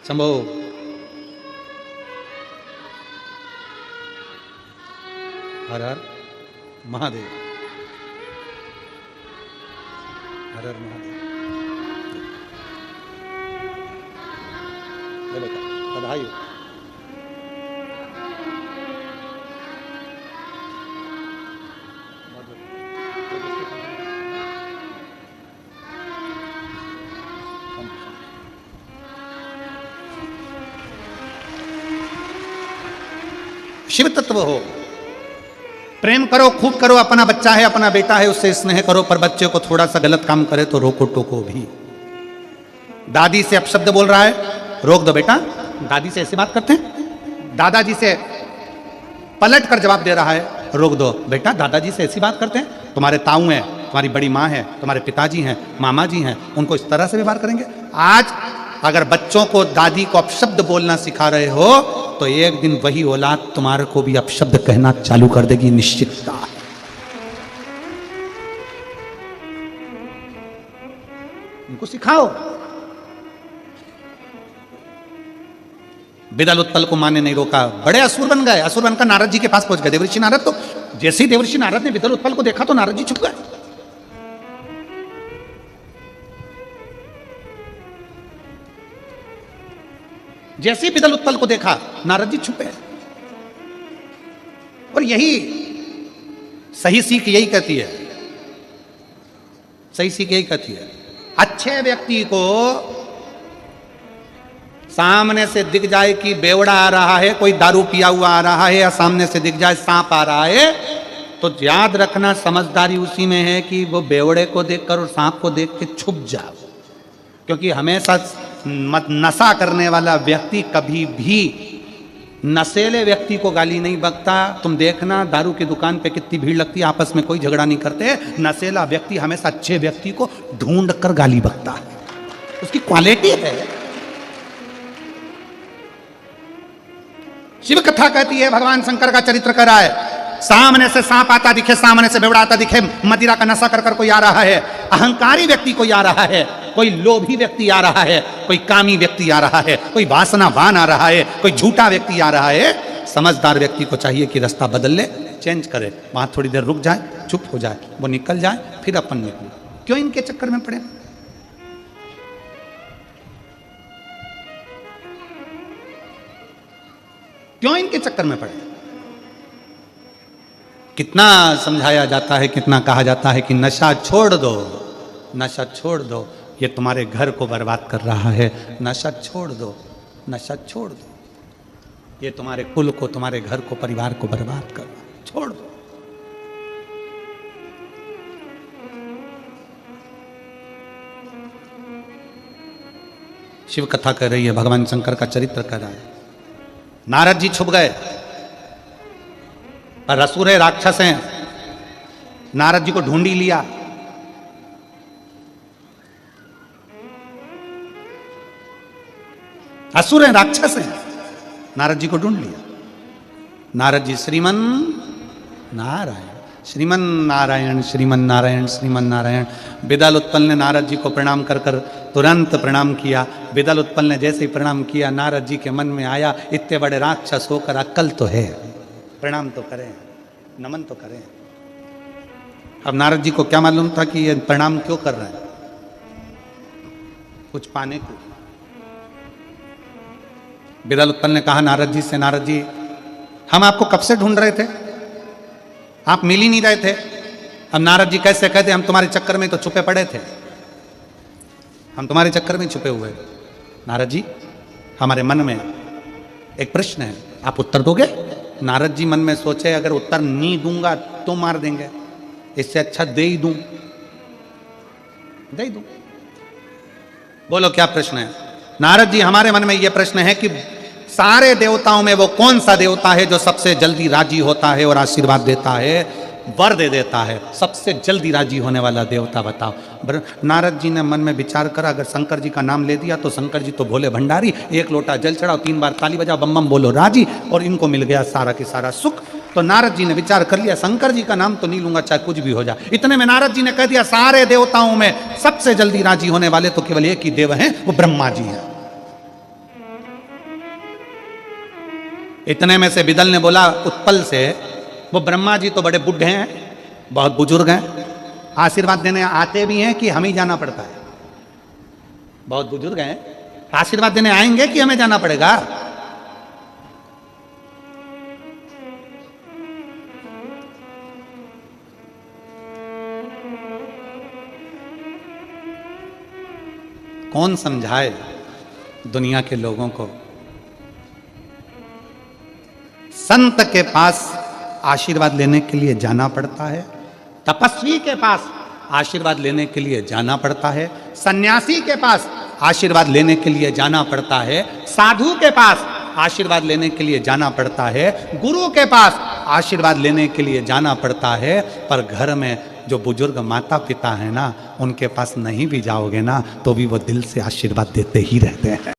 A: शंभो। हर हर महादेव, हर हर महादेव। ले बेटा, बधाई हो। शिव तत्व हो, प्रेम करो, खूब करो। अपना बच्चा है, अपना बेटा है, उससे स्नेह करो। पर बच्चे को थोड़ा सा गलत काम करे तो रोको टोको भी। दादी से अपशब्द बोल रहा है, रोक दो बेटा। दादी से ऐसी बात करते हैं। दादाजी से पलट कर जवाब दे रहा है, रोक दो बेटा। दादाजी से ऐसी बात करते हैं। तुम्हारे ताऊ हैं, तुम्हारी बड़ी माँ है, तुम्हारे पिताजी हैं, मामा जी हैं, उनको इस तरह से व्यवहार करेंगे। आज अगर बच्चों को दादी को अपशब्द बोलना सिखा रहे हो तो एक दिन वही औलाद तुम्हारे को भी अपशब्द कहना चालू कर देगी, निश्चितता है। उनको सिखाओ। बिदल उत्पल को मां ने नहीं रोका, बड़े असुर बन गए। असुर बनकर नारद जी के पास पहुंच गए। देवर्षि नारद तो जैसे ही देवर्षि नारद ने बिदल उत्पल को देखा तो नारद जी छुप गए। जैसे ही बिदल उत्पल को देखा नारद जी छुपे। और यही सही सीख यही कहती है, सही सीख यही कहती है। अच्छे व्यक्ति को सामने से दिख जाए कि बेवड़ा आ रहा है, कोई दारू पिया हुआ आ रहा है, या सामने से दिख जाए सांप आ रहा है, तो याद रखना समझदारी उसी में है कि वो बेवड़े को देखकर और सांप को देख के छुप जाओ। क्योंकि हमेशा नशा करने वाला व्यक्ति कभी भी नशेले व्यक्ति को गाली नहीं बकता। तुम देखना दारू की दुकान पे कितनी भीड़ लगती है, आपस में कोई झगड़ा नहीं करते। नशेला व्यक्ति हमेशा अच्छे व्यक्ति को ढूंढ कर गाली बकता है, उसकी क्वालिटी है। शिव कथा कहती है, भगवान शंकर का चरित्र कर रहा है। सामने से सांप आता दिखे, सामने से बेवड़ा आता दिखे, मदिरा का नशा कर कोई आ रहा है, अहंकारी व्यक्ति कोई आ रहा है, कोई लोभी व्यक्ति आ रहा है, कोई कामी व्यक्ति आ रहा है, कोई वासनावान आ रहा है, कोई झूठा व्यक्ति आ रहा है। समझदार व्यक्ति को चाहिए कि रास्ता बदल ले, चेंज करे, वहां थोड़ी देर रुक जाए, चुप हो जाए, वो निकल जाए, फिर अपन निकले। क्यों इनके चक्कर में पड़े? क्यों इनके चक्कर में पड़े? कितना समझाया जाता है, कितना कहा जाता है कि नशा छोड़ दो, नशा छोड़ दो, ये तुम्हारे घर को बर्बाद कर रहा है। नशा छोड़ दो, नशा छोड़ दो, ये तुम्हारे कुल को, तुम्हारे घर को, परिवार को बर्बाद कर रहा है, छोड़ दो। शिव कथा कर रही है, भगवान शंकर का चरित्र कर रहा है। नारद जी छुप गए, पर असुर है, राक्षस हैं, नारद जी को ढूंढ ही लिया। असुर हैं, राक्षस हैं, नारद जी को ढूंढ लिया। नारद जी श्रीमन नारायण, श्रीमन नारायण, श्रीमन नारायण, श्रीमन नारायण। बिदल उत्पल ने नारद जी को प्रणाम कर कर तुरंत प्रणाम किया। बिदल उत्पल ने जैसे ही प्रणाम किया, नारद जी के मन में आया, इतने बड़े राक्षस होकर अक्ल तो है, प्रणाम तो करें, नमन तो करें। अब नारद जी को क्या मालूम था कि ये प्रणाम क्यों कर रहे हैं? कुछ पाने को। बिदल उत्पल ने कहा नारद जी से, नारद जी हम आपको कब से ढूंढ रहे थे, आप मिल ही नहीं रहे थे। अब नारद जी कैसे कहते, हम तुम्हारे चक्कर में तो छुपे पड़े थे, हम तुम्हारे चक्कर में छुपे हुए। नारद जी हमारे मन में एक प्रश्न है, आप उत्तर दोगे? नारद जी मन में सोचे, अगर उत्तर नहीं दूंगा तो मार देंगे, इससे अच्छा दे ही दूं, दे ही दूं। बोलो क्या प्रश्न है? नारद जी हमारे मन में यह प्रश्न है कि सारे देवताओं में वो कौन सा देवता है जो सबसे जल्दी राजी होता है और आशीर्वाद देता है, वर दे देता है? सबसे जल्दी राजी होने वाला देवता बताओ। नारद जी ने मन में विचार करा, अगर शंकर जी का नाम ले दिया तो शंकर जी तो भोले भंडारी, एक लोटा जल चढ़ाओ, 3 बार ताली बजाओ, बम बम बोलो राजी, और इनको मिल गया सारा के सारा सुख। तो नारद जी ने विचार कर लिया, शंकर जी का नाम तो नहीं लूंगा चाहे कुछ भी हो जाए। इतने में नारद जी ने कह दिया, सारे देवताओं में सबसे जल्दी राजी होने वाले तो केवल एक ही देव हैं, वो ब्रह्मा जी हैं। इतने में से बिदल ने बोला उत्पल से, वो ब्रह्मा जी तो बड़े बुढ़े हैं, बहुत बुजुर्ग हैं, आशीर्वाद देने आते भी हैं कि हमें ही जाना पड़ता है? बहुत बुजुर्ग हैं, आशीर्वाद देने आएंगे कि हमें जाना पड़ेगा? कौन समझाए दुनिया के लोगों को? संत के पास आशीर्वाद लेने के लिए जाना पड़ता है, तपस्वी के पास आशीर्वाद लेने के लिए जाना पड़ता है, सन्यासी के पास आशीर्वाद लेने के लिए जाना पड़ता है, साधु के पास आशीर्वाद लेने के लिए जाना पड़ता है, गुरु के पास आशीर्वाद लेने के लिए जाना पड़ता है। पर घर में जो बुजुर्ग माता पिता है ना, उनके पास नहीं भी जाओगे ना तो भी वो दिल से आशीर्वाद देते ही रहते हैं।